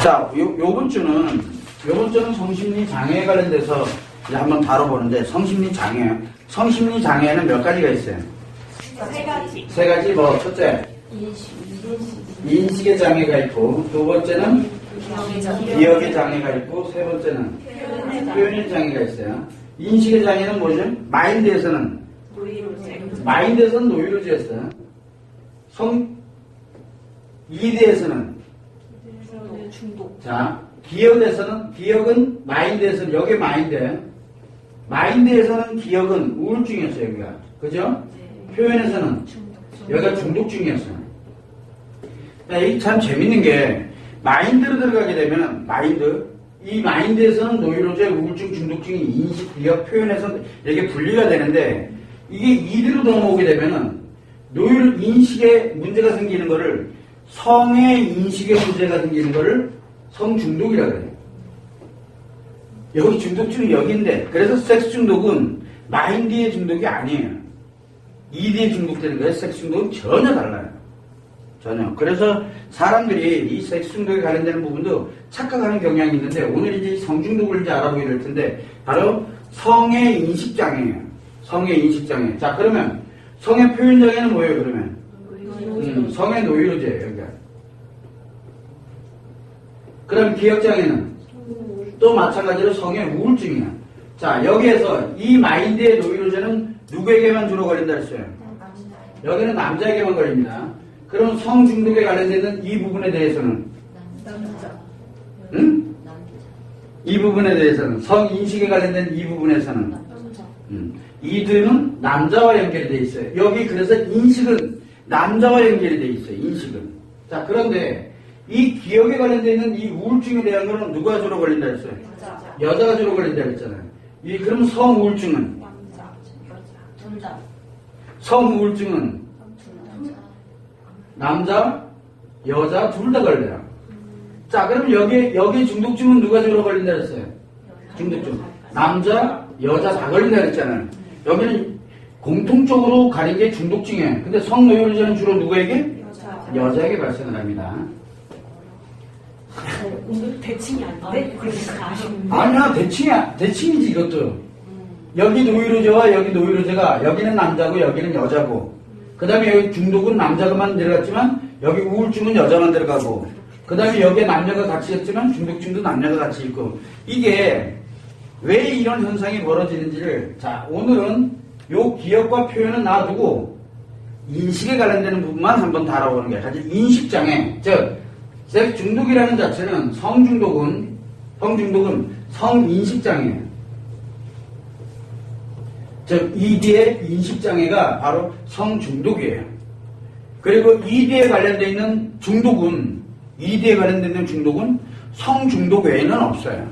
자, 요번 주는 성심리 장애에 관련돼서 이제 한번 다뤄보는데, 성심리 장애에는 몇 가지가 있어요? 세 가지. 세 가지, 뭐, 첫째, 인식의 장애가 있고, 두 번째는 기억의 장애가 있고, 세 번째는 표현의 장애가 있어요. 인식의 장애는 뭐죠? 마인드에서는 노이로제였어요. 이대에서는 중독. 자, 기억은 마인드에서는, 여기 마인드에서는 기억은 우울증이었어요, 여기가. 그죠? 표현에서는 여기가 중독증이었어요. 이게 참 재밌는 게, 마인드로 들어가게 되면, 이 마인드에서는 노이로제, 우울증, 중독증이 인식, 기억, 표현에서 이렇게 분리가 되는데, 이게 이대로 넘어오게 되면은, 인식에 문제가 생기는 거를, 성의 인식에 문제가 생기는 거를 성중독이라고 해요. 여기 중독증이 여기인데, 그래서 섹스 중독은 마인드의 중독이 아니에요. 이드에 중독되는 거예요. 섹스 중독은 전혀 달라요. 전혀. 그래서 사람들이 이 섹스 중독에 관련되는 부분도 착각하는 경향이 있는데, 오늘 이제 성중독을 이제 알아보게 될 텐데, 바로 성의 인식장애예요. 성의 인식장애. 자, 그러면 성의 표현장애는 뭐예요, 그러면? 성의 노이로제예요, 여기가. 그럼 기억장애는? 또 마찬가지로 성의 우울증이야. 자, 여기에서 이 마인드의 노이로제는 누구에게만 주로 걸린다 했어요? 여기는 남자에게만 걸립니다. 그럼 성중독에 관련되는 이 부분에 대해서는? 응? 이 부분에 대해서는? 성인식에 관련된 이 부분에서는? 이들은 남자와 연결이 돼 있어요. 여기 그래서 인식은 남자와 연결이 돼 있어요. 인식은. 자, 그런데 이 기억에 관련되어 있는 이 우울증에 대한 거는 누가 주로 걸린다 했어요? 여자가 주로 걸린다 했잖아요. 그럼 성우울증은? 성우울증은? 남자, 여자 둘 다 걸려요. 자, 그럼 여기 중독증은 누가 주로 걸린다 했어요? 중독증. 남자, 여자 다 걸린다 했잖아요. 여기는 공통적으로 가린 게 중독증이에요. 근데 성노이로제는 주로 누구에게? 여자에게 발생을 합니다. 대칭이 아닌데? 그렇게 아시는데? 아니야, 대칭이지, 이것도. 여기 노이로제와 여기 노이로제가, 여기는 남자고 여기는 여자고, 그 다음에 여기 중독은 남자만 들어갔지만, 여기 우울증은 여자만 들어가고, 그 다음에 여기에 남녀가 같이 있지만, 중독증도 남녀가 같이 있고, 이게 왜 이런 현상이 벌어지는지를, 자, 오늘은 요 기억과 표현은 놔두고, 인식에 관련되는 부분만 한번 다뤄보는 게, 사실 인식장애, 즉, 중독이라는 자체는 성중독은 성인식장애예요. 즉, ED의 인식장애가 바로 성중독이에요. 그리고 ED에 관련되어 있는 중독은 성중독 외에는 없어요.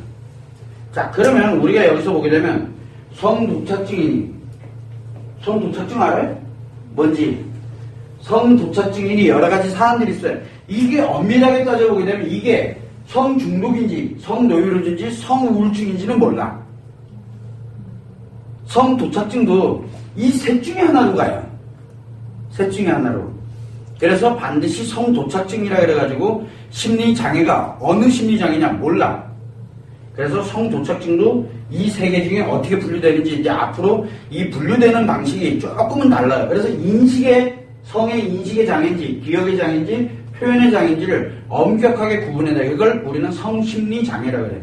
자, 그러면 우리가 여기서 보게 되면 성도착증인 알아요? 뭔지? 성도착증인이 여러 가지 사안들이 있어요. 이게 엄밀하게 따져보게 되면 이게 성중독인지 성노이로제인지 성우울증인지는 몰라. 성도착증도 이 셋 중에 하나로 가요. 셋 중에 하나로. 그래서 반드시 성도착증이라 그래가지고 심리장애가 어느 심리장애냐 몰라. 그래서 성도착증도 이 세 개 중에 어떻게 분류되는지 이제 앞으로 이 분류되는 방식이 조금은 달라요. 그래서 성의 인식의 장애인지 기억의 장애인지 표현의 장애인지를 엄격하게 구분해야 돼요. 이걸 우리는 성심리 장애라고 그래요.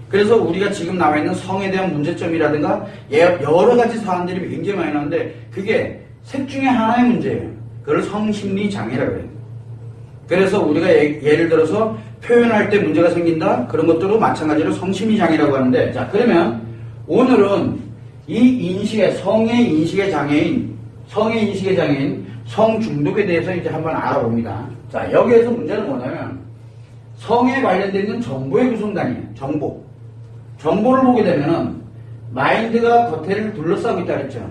그래서 우리가 지금 나와 있는 성에 대한 문제점이라든가 여러 가지 사안들이 굉장히 많이 나오는데 그게 셋 중에 하나의 문제예요. 그걸 성심리 장애라고 해요. 그래서 우리가 예를 들어서 표현할 때 문제가 생긴다? 그런 것들도 마찬가지로 성심리 장애라고 하는데, 자, 그러면 오늘은 이 성의 인식의 장애인 성중독에 대해서 이제 한번 알아봅니다. 자, 여기에서 문제는 뭐냐면 성에 관련되어 있는 정보의 구성단이에요. 정보를 보게 되면은 마인드가 겉에를 둘러싸고 있다 그랬죠.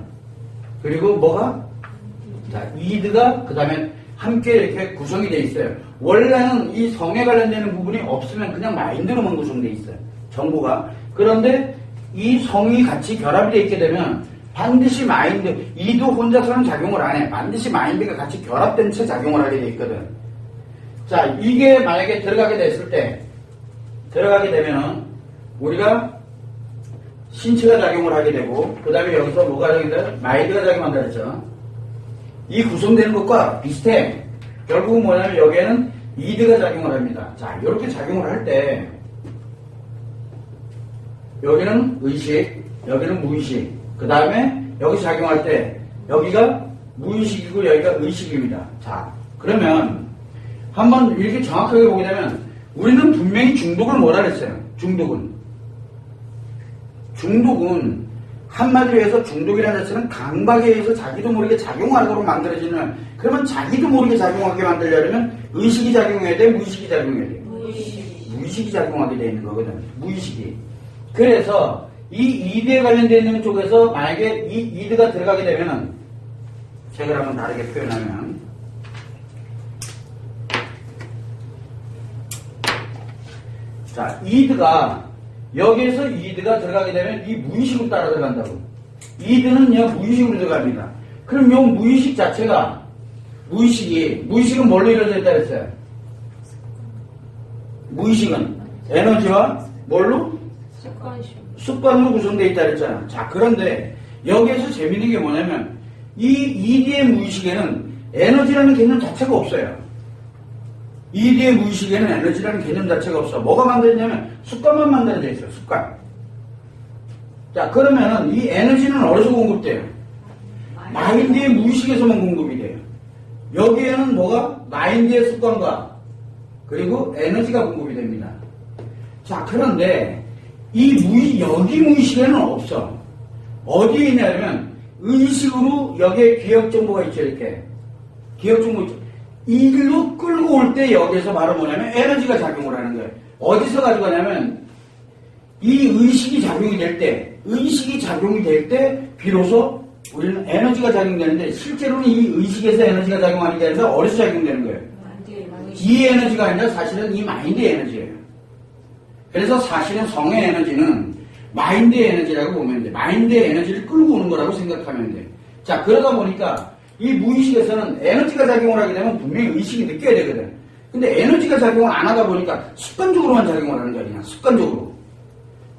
그리고 뭐가? 자, 이드가 그 다음에 함께 이렇게 구성이 되어 있어요. 원래는 이 성에 관련되는 부분이 없으면 그냥 마인드로만 구성되어 있어요. 정보가. 그런데 이 성이 같이 결합이 되어 있게 되면 반드시 이도 혼자서는 작용을 안 해. 반드시 마인드가 같이 결합된 채 작용을 하게 되어 있거든. 자, 이게 만약에 들어가게 됐을 때 들어가게 되면은 우리가 신체가 작용을 하게 되고 그 다음에 여기서 뭐가 작용돼? 마인드가 작용한다 그랬죠. 이 구성되는 것과 비슷해. 결국은 뭐냐면 여기에는 이드가 작용을 합니다. 자, 이렇게 작용을 할 때 여기는 의식, 여기는 무의식. 그 다음에 여기서 작용할 때 여기가 무의식이고 여기가 의식입니다. 자, 그러면 한번 이렇게 정확하게 보게 되면 우리는 분명히 중독을 뭐라 그랬어요? 중독은 한마디로 해서 중독이라는 자체는 강박에 의해서 자기도 모르게 작용하도록 만들어지는, 그러면 자기도 모르게 작용하게 만들려면 의식이 작용해야 돼? 무의식이 작용해야 돼? 무의식이 작용하게 되어 있는 거거든. 무의식이. 그래서 이 이드에 관련되어 있는 쪽에서 만약에 이 이드가 들어가게 되면은 책을 한번 다르게 표현하면 자, 이드가 여기에서 이드가 들어가게 되면 이 무의식으로 따라 들어간다고. 이드는요 무의식으로 들어갑니다. 그럼 요 무의식 자체가 무의식은 뭘로 이루어져 있다 그랬어요? 무의식은 에너지와 뭘로? 습관으로 구성되어 있다 그랬잖아. 자, 그런데 여기에서 재밌는 게 뭐냐면 이 이드의 무의식에는 에너지라는 개념 자체가 없어요. 이드의 무의식에는 에너지라는 개념 자체가 없어. 뭐가 만들어졌냐면 습관만 만들어져 있어요. 습관. 자, 그러면은 이 에너지는 어디서 공급돼요? 마인드의 무의식에서만 공급이 돼요. 여기에는 뭐가? 마인드의 습관과 그리고 에너지가 공급이 됩니다. 자, 그런데 여기 무의식에는 없어. 어디에 있냐면 의식으로 여기에 기억 정보가 있죠. 이렇게 기억 정보 있죠. 이길로 끌고 올 때 여기에서 바로 뭐냐면 에너지가 작용을 하는 거예요. 어디서 가져가냐면 이 의식이 작용이 될 때 비로소 우리는 에너지가 작용되는데 실제로는 이 의식에서 에너지가 작용하는 게 아니라 어디서 작용되는 거예요? 이 에너지가 아니라 사실은 이 마인드의 에너지예요. 그래서 사실은 성의 에너지는 마인드의 에너지라고 보면 돼. 마인드의 에너지를 끌고 오는 거라고 생각하면 돼. 자, 그러다 보니까 이 무의식에서는 에너지가 작용을 하게 되면 분명히 의식이 느껴야 되거든. 근데 에너지가 작용을 안 하다 보니까 습관적으로만 작용을 하는 거야. 그냥 습관적으로.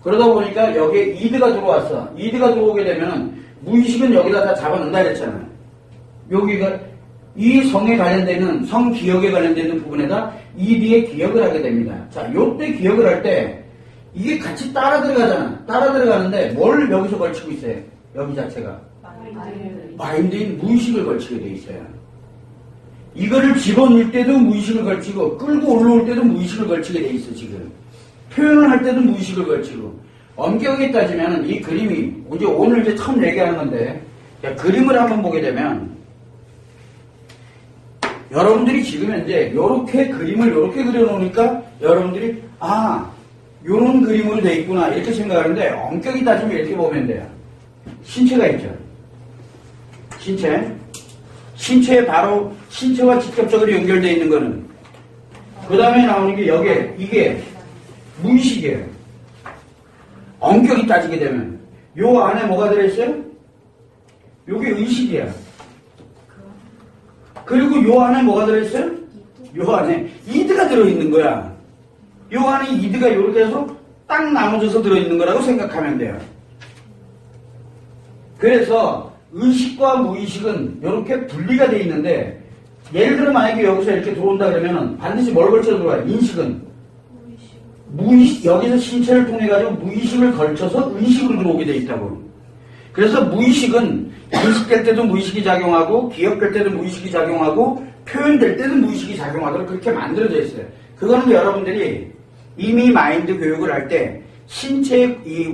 그러다 보니까 여기에 이드가 들어왔어. 이드가 들어오게 되면은 무의식은 여기다 다 잡아놓는다 그랬잖아. 여기가 이 성에 관련되는 성 기억에 관련되는 부분에다 이드의 기억을 하게 됩니다. 자, 요때 기억을 할 때 이게 같이 따라 들어가잖아. 따라 들어가는데 뭘 여기서 걸치고 있어요? 여기 자체가 마인드인 무의식을 걸치게 돼 있어요. 이거를 집어넣을 때도 무의식을 걸치고 끌고 올라올 때도 무의식을 걸치게 돼 있어. 지금 표현을 할 때도 무의식을 걸치고 엄격하게 따지면 이 그림이 이제 오늘 이제 처음 얘기하는 건데 그림을 한번 보게 되면 여러분들이 지금 현재 요렇게 그림을 요렇게 그려놓으니까 여러분들이 요런 그림으로 돼 있구나 이렇게 생각하는데 엄격히 따지면 이렇게 보면 돼요. 신체가 있죠. 신체에 바로 신체와 직접적으로 연결되어 있는 거는 그 다음에 나오는 게 여기에 이게 무의식이에요. 엄격히 따지게 되면 요 안에 뭐가 들어있어요? 요게 의식이야. 그리고 요 안에 뭐가 들어있어요? 요 안에 이드가 들어있는 거야. 요 안에 이드가 요렇게 해서 딱 나눠져서 들어있는 거라고 생각하면 돼요. 그래서 의식과 무의식은 이렇게 분리가 돼 있는데 예를 들어 만약에 여기서 이렇게 들어온다 그러면은 반드시 뭘 걸쳐 들어와요? 인식은 무의식, 여기서 신체를 통해 가지고 무의식을 걸쳐서 의식으로 들어오게 돼 있다고. 그래서 무의식은 인식될 때도 무의식이 작용하고 기억될 때도 무의식이 작용하고 표현될 때도 무의식이 작용하도록 그렇게 만들어져 있어요. 그거는 여러분들이 이미 마인드 교육을 할 때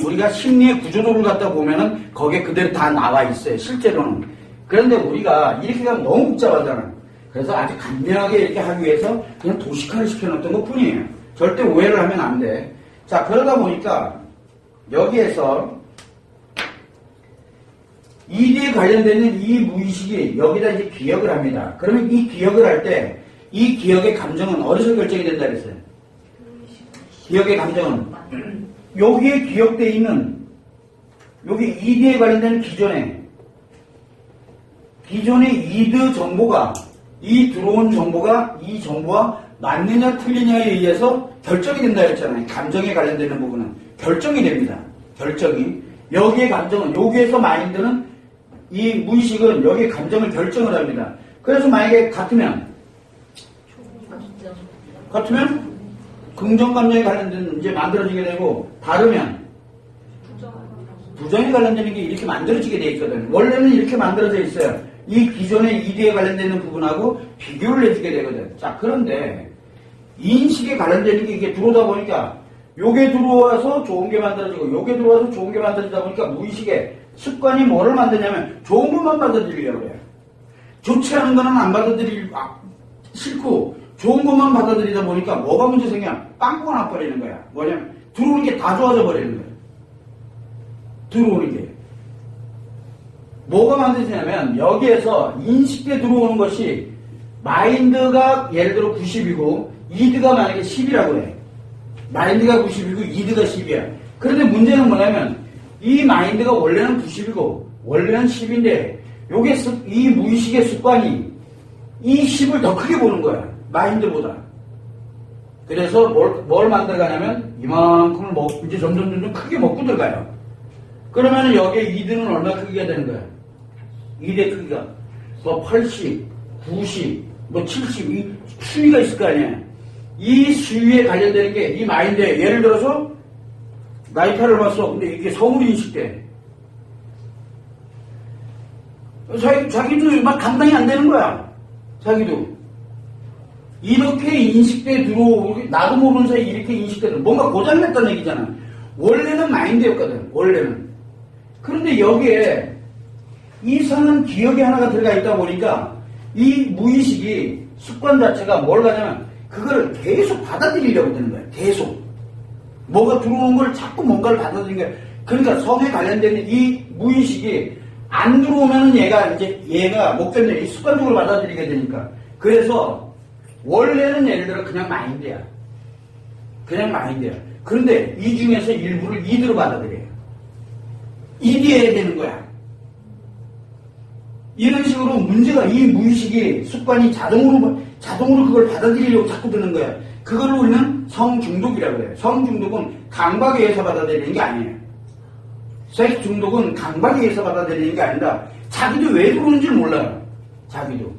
우리가 심리의 구조도를 갖다 보면은 거기에 그대로 다 나와 있어요. 실제로는. 그런데 우리가 이렇게 가면 너무 복잡하잖아. 그래서 아주 간단하게 이렇게 하기 위해서 그냥 도식화를 시켜놓던 것 뿐이에요. 절대 오해를 하면 안 돼. 자, 그러다 보니까 여기에서 이드에 관련되는 이 무의식이 여기다 이제 기억을 합니다. 그러면 이 기억을 할 때 이 기억의 감정은 어디서 결정이 된다 그랬어요? 기억의 감정은 여기에 기억되어 있는 여기 이드에 관련된 기존의 이드 정보가 이 들어온 정보가 이 정보와 맞느냐 틀리냐에 의해서 결정이 된다 했잖아요. 감정에 관련되는 부분은 결정이 됩니다. 결정이. 여기에 감정은, 여기에서 마인드는, 이 무의식은 여기에 감정을 결정을 합니다. 그래서 만약에 같으면 긍정 감정에 관련된 문제 만들어지게 되고, 다르면 부정에 관련되는 게 이렇게 만들어지게 돼 있거든. 원래는 이렇게 만들어져 있어요. 이 기존의 이드에 관련되는 부분하고 비교를 해주게 되거든. 자, 그런데 인식에 관련되는 게 이게 들어오다 보니까 요게 들어와서 좋은 게 만들어지고 요게 들어와서 좋은 게 만들어지다 보니까 무의식에 습관이 뭐를 만드냐면 좋은 것만 받아들이려고 그래요. 좋지 않은 거는 안 받아들이고 싫고 좋은 것만 받아들이다 보니까 뭐가 문제 생기냐? 빵꾸가 나버리는 거야. 뭐냐면 들어오는 게 다 좋아져 버리는 거야. 들어오는 게. 뭐가 만들어지냐면 여기에서 인식에 들어오는 것이 마인드가 예를 들어 90이고 이드가 만약에 10이라고 해. 마인드가 90이고 이드가 10이야. 그런데 문제는 뭐냐면 이 마인드가 원래는 90이고 원래는 10인데 요게 이 무의식의 습관이 이 10을 더 크게 보는 거야. 마인드보다. 그래서 뭘 만들어가냐면 이만큼을 이제 점점 크게 먹고 들어가요. 그러면 여기에 이드는 얼마 크기가 되는 거야? 이드의 크기가 뭐 80, 90, 뭐 70, 이 수위가 있을 거 아니야. 이 수위에 관련되는 게 이 마인드에 예를 들어서 나이타를 봤어. 근데 이게 성울이 인식돼. 자기도 막 감당이 안 되는 거야. 자기도. 이렇게 인식돼 들어오고, 나도 모르는 사이에 이렇게 인식되는, 뭔가 고장났다는 얘기잖아. 원래는 마인드였거든, 원래는. 그런데 여기에 이상한 기억이 하나가 들어가 있다 보니까 이 무의식이 습관 자체가 뭘 가냐면 그걸 계속 받아들이려고 되는 거야. 계속. 뭐가 들어오는 걸 자꾸 뭔가를 받아들이는 거야. 그러니까 성에 관련되는 이 무의식이 안 들어오면은 얘가 목적이 습관적으로 받아들이게 되니까. 그래서 원래는 예를 들어 그냥 마인드야. 그냥 마인드야. 그런데 이 중에서 일부를 이드로 받아들여요. 이드해야 되는 거야. 이런 식으로 문제가 이 무의식이 습관이 자동으로 그걸 받아들이려고 자꾸 드는 거야. 그걸로 우리는 성중독이라고 해요. 성중독은 강박에 의해서 받아들이는 게 아니에요. 섹스 중독은 강박에 의해서 받아들이는 게 아니라 자기도 왜 그러는지 몰라요. 자기도.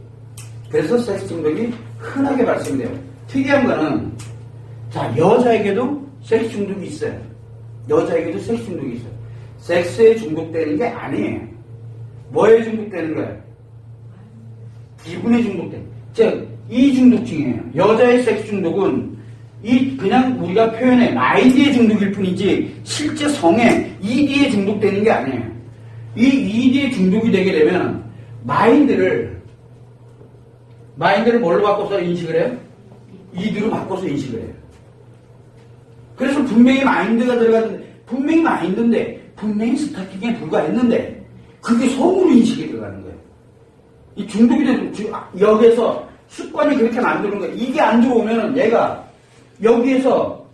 그래서 섹스 중독이 흔하게 발생돼요. 특이한 거는 자, 여자에게도 섹스 중독이 있어요. 여자에게도 섹스 중독이 있어요. 섹스에 중독되는 게 아니에요. 뭐에 중독되는 거예요? 기분에 중독되는. 즉, 이 중독증이에요. 여자의 섹스 중독은 그냥 우리가 표현해 마인드의 중독일 뿐이지 실제 성에 ED에 중독되는 게 아니에요. 이 ED에 중독이 되게 되면 마인드를 뭘로 바꿔서 인식을 해요? ED로 바꿔서 인식을 해요. 그래서 분명히 마인드가 들어가는데 분명히 마인드인데 분명히 스타킹에 불과했는데 그게 성으로 인식이 들어가는 거예요. 이 중독이 되는 여기에서 습관이 그렇게 만드는 거예요. 이게 안 들어오면은 얘가 여기에서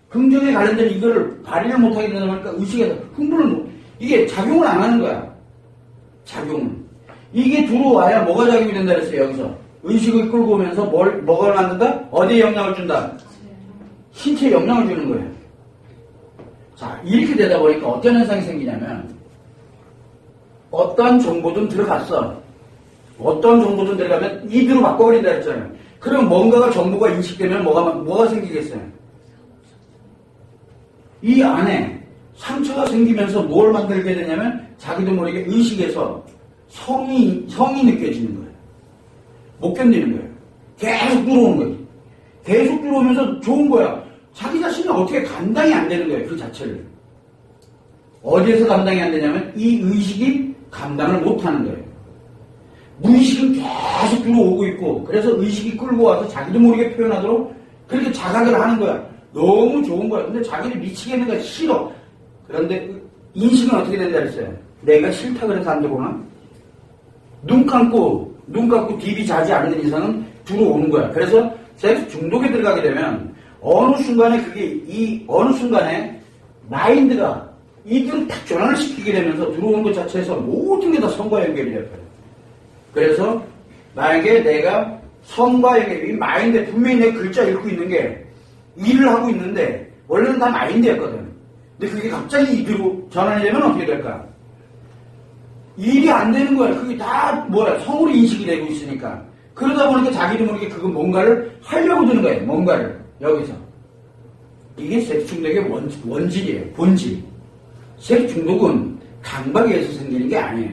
긍정에 관련된 이거를 발휘를 못하게 되다 보니까 의식에서 이게 작용을 안 하는 거야. 작용을. 이게 들어와야 뭐가 작용이 된다 그랬어요. 여기서 의식을 끌고 오면서 뭐가 만든다? 어디에 영향을 준다? 신체에 영향을 주는 거예요. 자, 이렇게 되다 보니까 어떤 현상이 생기냐면 어떤 정보든 들어갔어. 어떤 정보든 들어가면 이드로 바꿔버린다 했잖아요. 그럼 뭔가가 정보가 인식되면 뭐가 생기겠어요? 이 안에 상처가 생기면서 뭘 만들게 되냐면 자기도 모르게 의식에서 성이 느껴지는 거예요. 못 견디는 거예요. 계속 들어오는 거예요. 계속 들어오면서 좋은 거야. 자기 자신이 어떻게 감당이 안 되는 거예요. 그 자체를. 어디에서 감당이 안 되냐면 이 의식이 감당을 못 하는 거예요. 무의식은 계속 들어오고 있고 그래서 의식이 끌고 와서 자기도 모르게 표현하도록 그렇게 자각을 하는 거야. 너무 좋은 거야. 근데 자기를 미치게 하는 거 싫어. 그런데 인식은 어떻게 된다 그랬어요? 내가 싫다 그래서 안 들어오나? 눈 감고 DB 자지 않는 이상은 들어오는 거야. 그래서 섹스 중독에 들어가게 되면 어느 순간에 마인드가 이들을 딱 전환을 시키게 되면서 들어오는 것 자체에서 모든 게 다 성과 연결이 될 거예요. 그래서 만약에 내가 성과 영의 이 마인드, 분명히 내 글자 읽고 있는 게 일을 하고 있는데 원래는 다 마인드였거든. 근데 그게 갑자기 이대로 전환이 되면 어떻게 될까? 일이 안 되는 거야. 그게 다 뭐야? 성으로 인식이 되고 있으니까. 그러다 보니까 자기도 모르게 그거 뭔가를 하려고 드는 거예요. 뭔가를. 여기서. 이게 섹스 중독의 원질이에요. 본질. 섹스 중독은 강박에 의해서 생기는 게 아니에요.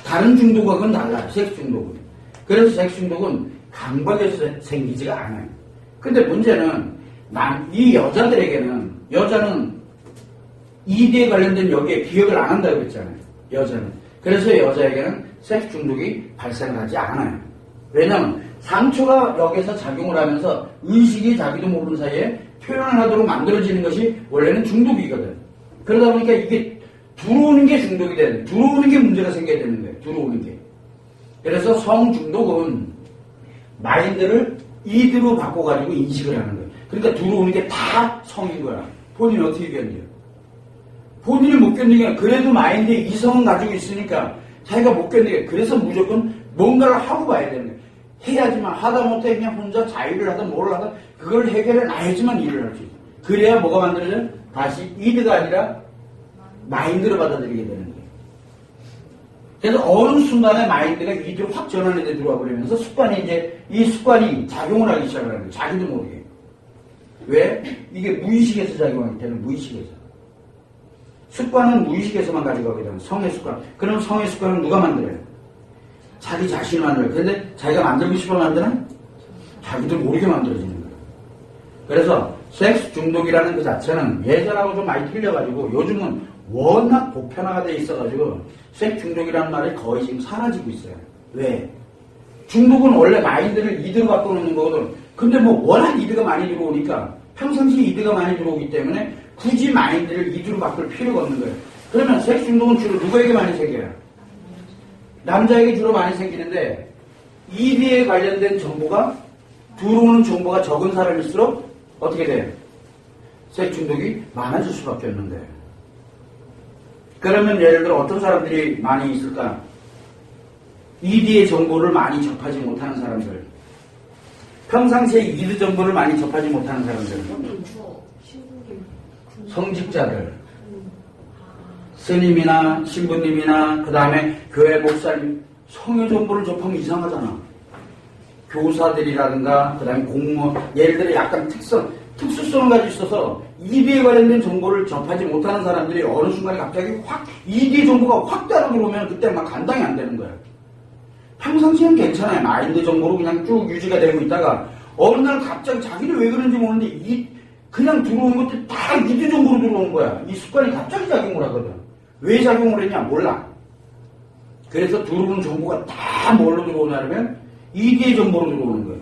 다른 중독하고는 달라요. 섹스 중독은. 그래서 섹스 중독은 강박에서 생기지가 않아요. 근데 문제는 이 여자는 ED에 관련된 여기에 기억을 안 한다고 했잖아요. 여자는. 그래서 여자에게는 섹스 중독이 발생하지 않아요. 왜냐하면 상처가 여기서 작용을 하면서 의식이 자기도 모르는 사이에 표현을 하도록 만들어지는 것이 원래는 중독이거든. 그러다 보니까 이게 들어오는 게 중독이 되는, 들어오는 게 문제가 생겨야 되는 거예요. 들어오는 게. 그래서 성중독은 마인드를 ED로 바꿔가지고 인식을 하는 거예요. 그러니까 들어오는 게 다 성인 거야. 본인이 어떻게 견뎌요? 본인이 못 견디게 그래도 마인드에 이성은 가지고 있으니까 자기가 못 견디게 그래서 무조건 뭔가를 하고 봐야 되는 거예요. 해야지만 하다 못해 그냥 혼자 자유를 하든 뭘 하든 그걸 해결해 놔야지만 일을 할 수 있어요. 그래야 뭐가 만들어져요? 다시 이드가 아니라 마인드로 받아들이게 되는 거예요. 그래서 어느 순간에 마인드가 이드로 확 전환이 돼 들어와 버리면서 이 습관이 작용을 하기 시작하는 거예요. 자기도 모르게. 왜? 이게 무의식에서 작용하기 때문에 무의식에서. 습관은 무의식에서만 가져가게 되는 성의 습관. 그럼 성의 습관은 누가 만들어요? 자기 자신이 만들어요. 근데 자기가 만들고 싶어 만드나? 자기도 모르게 만들어지는 거예요. 그래서 섹스 중독이라는 그 자체는 예전하고 좀 많이 틀려가지고 요즘은 워낙 보편화가 돼 있어가지고 섹스 중독이라는 말이 거의 지금 사라지고 있어요. 왜? 중독은 원래 마인드를 이드로 바꿔놓는 거거든. 근데 뭐 워낙 이드가 많이 들어오니까 평상시에 이드가 많이 들어오기 때문에 굳이 마인드를 이드로 바꿀 필요가 없는 거예요. 그러면 섹스 중독은 주로 누구에게 많이 생겨요? 남자에게 주로 많이 생기는데 이드에 관련된 정보가 들어오는 정보가 적은 사람일수록 어떻게 돼요? 섹스 중독이 많아질 수밖에 없는 거예요. 그러면 예를 들어 어떤 사람들이 많이 있을까? ED의 정보를 많이 접하지 못하는 사람들. 평상시에 ED 정보를 많이 접하지 못하는 사람들. 성직자들. 스님이나 신부님이나 그 다음에 교회 목사님. 성의 정보를 접하면 이상하잖아. 교사들이라든가 그 다음에 공무원. 예를 들어 약간 특수성을 가지고 있어서 ED에 관련된 정보를 접하지 못하는 사람들이 어느 순간에 갑자기 ED 정보가 확 따라 들어오면 그때 막 감당이 안 되는 거야. 평상시에는 괜찮아요. 마인드 정보로 그냥 쭉 유지가 되고 있다가 어느 날 갑자기 자기를 왜 그런지 모르는데 그냥 들어온 것들 다 ED 정보로 들어오는 거야. 이 습관이 갑자기 작용을 하거든. 왜 작용을 했냐 몰라. 그래서 들어오는 정보가 다 뭘로 들어오냐면 ED의 정보로 들어오는 거예요.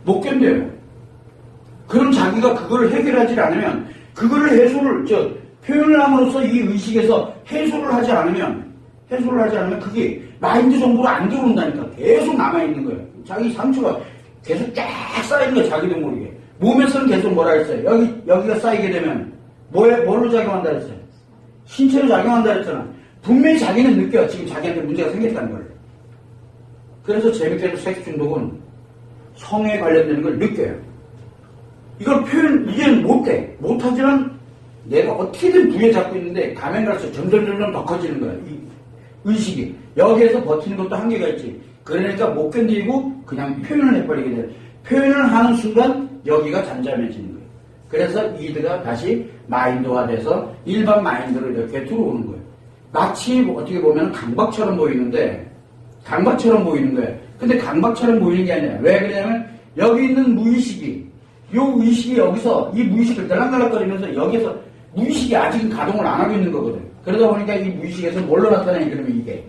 못 견뎌요. 그럼 자기가 그걸 해결하지 않으면 그거를 표현을 함으로써 이 의식에서 해소를 하지 않으면 그게 마인드 정보로 안 들어온다니까. 계속 남아있는 거예요. 자기 상처가 계속 쫙 쌓이는 거야. 자기도 모르게. 몸에서는 계속 뭐라 했어요? 여기가 쌓이게 되면 뭘로 작용한다 했어요? 신체로 작용한다 했잖아. 분명히 자기는 느껴. 지금 자기한테 문제가 생겼다는 걸. 그래서 재밌게도 섹스 중독은 성에 관련되는 걸 느껴요. 이걸 이제는 못해. 못하지만 내가 어떻게든 부여잡고 있는데 가면 갈수록 점점 더 커지는 거야. 이 의식이. 여기에서 버티는 것도 한계가 있지. 그러니까 못 견디고 그냥 표현을 해버리게 돼. 표현을 하는 순간 여기가 잠잠해지는 거예요. 그래서 이드가 다시 마인드화 돼서 일반 마인드로 이렇게 들어오는 거예요. 마치 어떻게 보면 강박처럼 보이는데 강박처럼 보이는 거예요. 근데 강박처럼 보이는 게 아니라 왜 그러냐면 여기 있는 무의식이 요 의식이 여기서 이 무의식을 들락날락거리면서 여기서 무의식이 아직은 가동을 안 하고 있는 거거든. 그러다 보니까 이 무의식에서 뭘로 나타나냐 그러면 이게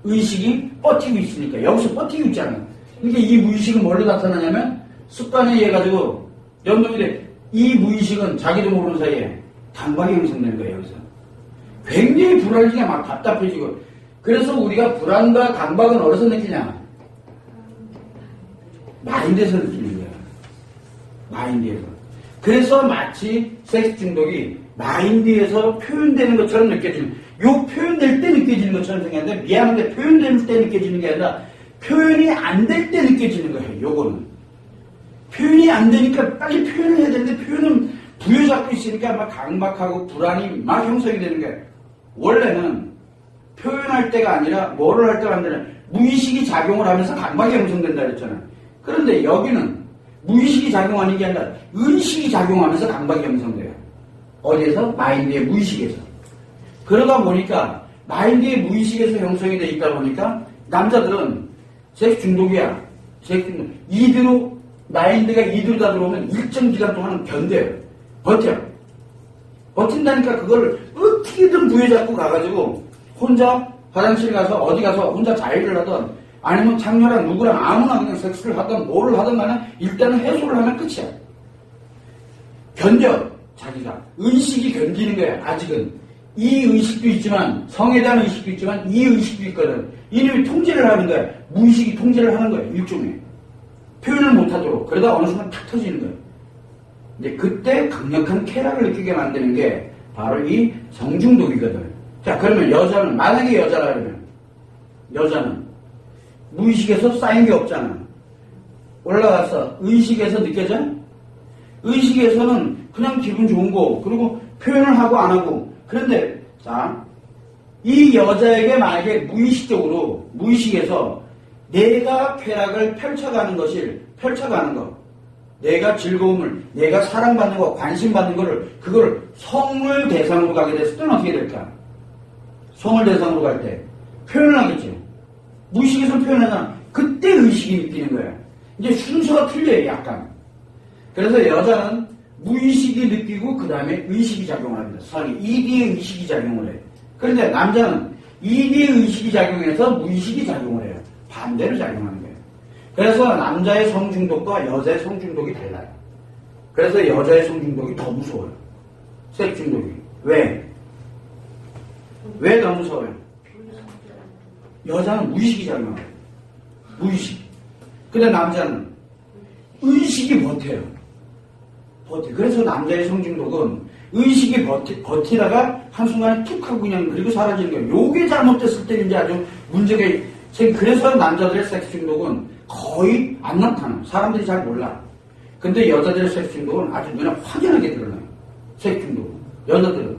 의식이 버티고 있으니까 여기서 버티고 있잖아. 그러니까 이 무의식은 뭘로 나타나냐면 습관에 의해 가지고 연동이 돼. 이 무의식은 자기도 모르는 사이에 강박이 형성되는 거예요. 여기서 굉장히 불안해지게 막 답답해지고. 그래서 우리가 불안과 강박은 어디서 느끼냐? 마인드에서 느끼는 거야. 마인드에서. 그래서 마치 섹스 중독이 마인드에서 표현되는 것처럼 느껴지는, 요 표현될 때 느껴지는 것처럼 생겼는데, 미안한데 표현될 때 느껴지는 게 아니라 표현이 안 될 때 느껴지는 거예요. 요거는. 표현이 안 되니까 빨리 표현을 해야 되는데 표현은 부여잡고 있으니까 막 강박하고 불안이 막 형성이 되는 거예요. 원래는 표현할 때가 아니라 뭐를 할 때가 아니라 무의식이 작용을 하면서 강박이 형성된다 그랬잖아요. 그런데 여기는 무의식이 작용하는 게 아니라 의식이 작용하면서 강박이 형성돼요. 어디에서? 마인드의 무의식에서. 그러다 보니까 마인드의 무의식에서 형성이 돼 있다 보니까 남자들은 섹스 중독이야. 섹스 중독. 이대로 마인드가 이대로 다 들어오면 일정 기간 동안은 견뎌요. 버텨. 버틴다니까 그걸 어떻게든 부여잡고 가가지고 혼자 화장실 가서 어디 가서 혼자 자위를 하던 아니면 장녀랑 누구랑 아무나 그냥 섹스를 하던 뭐를 하던 간에 일단은 해소를 하면 끝이야. 견뎌. 자기가. 의식이 견디는 거야. 아직은. 이 의식도 있지만 성에 대한 의식도 있지만 이 의식도 있거든. 이놈이 통제를 하는 거야. 무의식이 통제를 하는 거야. 일종의. 표현을 못하도록. 그러다 어느 순간 탁 터지는 거야. 근데 그때 강력한 쾌락을 느끼게 만드는 게 바로 이 성중독이거든. 자, 그러면 여자는, 만약에 여자라 그러면, 여자는 무의식에서 쌓인 게 없잖아. 올라가서 의식에서 느껴져? 의식에서는 그냥 기분 좋은 거, 그리고 표현을 하고 안 하고. 그런데, 자, 이 여자에게 만약에 무의식적으로, 무의식에서 내가 쾌락을 펼쳐가는 거, 내가 즐거움을, 내가 사랑받는 거, 관심받는 거를, 그걸 성을 대상으로 가게 됐을 때는 어떻게 될까? 성을 대상으로 갈 때 표현을 하겠죠. 무의식에서 표현하잖아. 그때 의식이 느끼는 거야. 이제 순서가 틀려요, 약간. 그래서 여자는 무의식이 느끼고 그 다음에 의식이 작용을 합니다. 성이 ED의 의식이 작용을 해요. 그런데 남자는 ED의 의식이 작용해서 무의식이 작용을 해요. 반대로 작용하는 거예요. 그래서 남자의 성중독과 여자의 성중독이 달라요. 그래서 여자의 성중독이 더 무서워요. 섹스 중독이. 왜? 왜 더 무서워요? 여자는 무의식이 작용해요. 무의식. 근데 남자는 의식이 버텨요. 그래서 남자의 성중독은 의식이 버티다가 한순간에 툭 하고 그냥 그리고 사라지는 거예요. 요게 잘못됐을 때 이제 아주 문제가 그래서 남자들의 섹스 중독은 거의 안 나타나. 사람들이 잘 몰라. 근데 여자들의 섹스 중독은 아주 눈에 확연하게 드러나요. 섹스 중독은. 여자들은.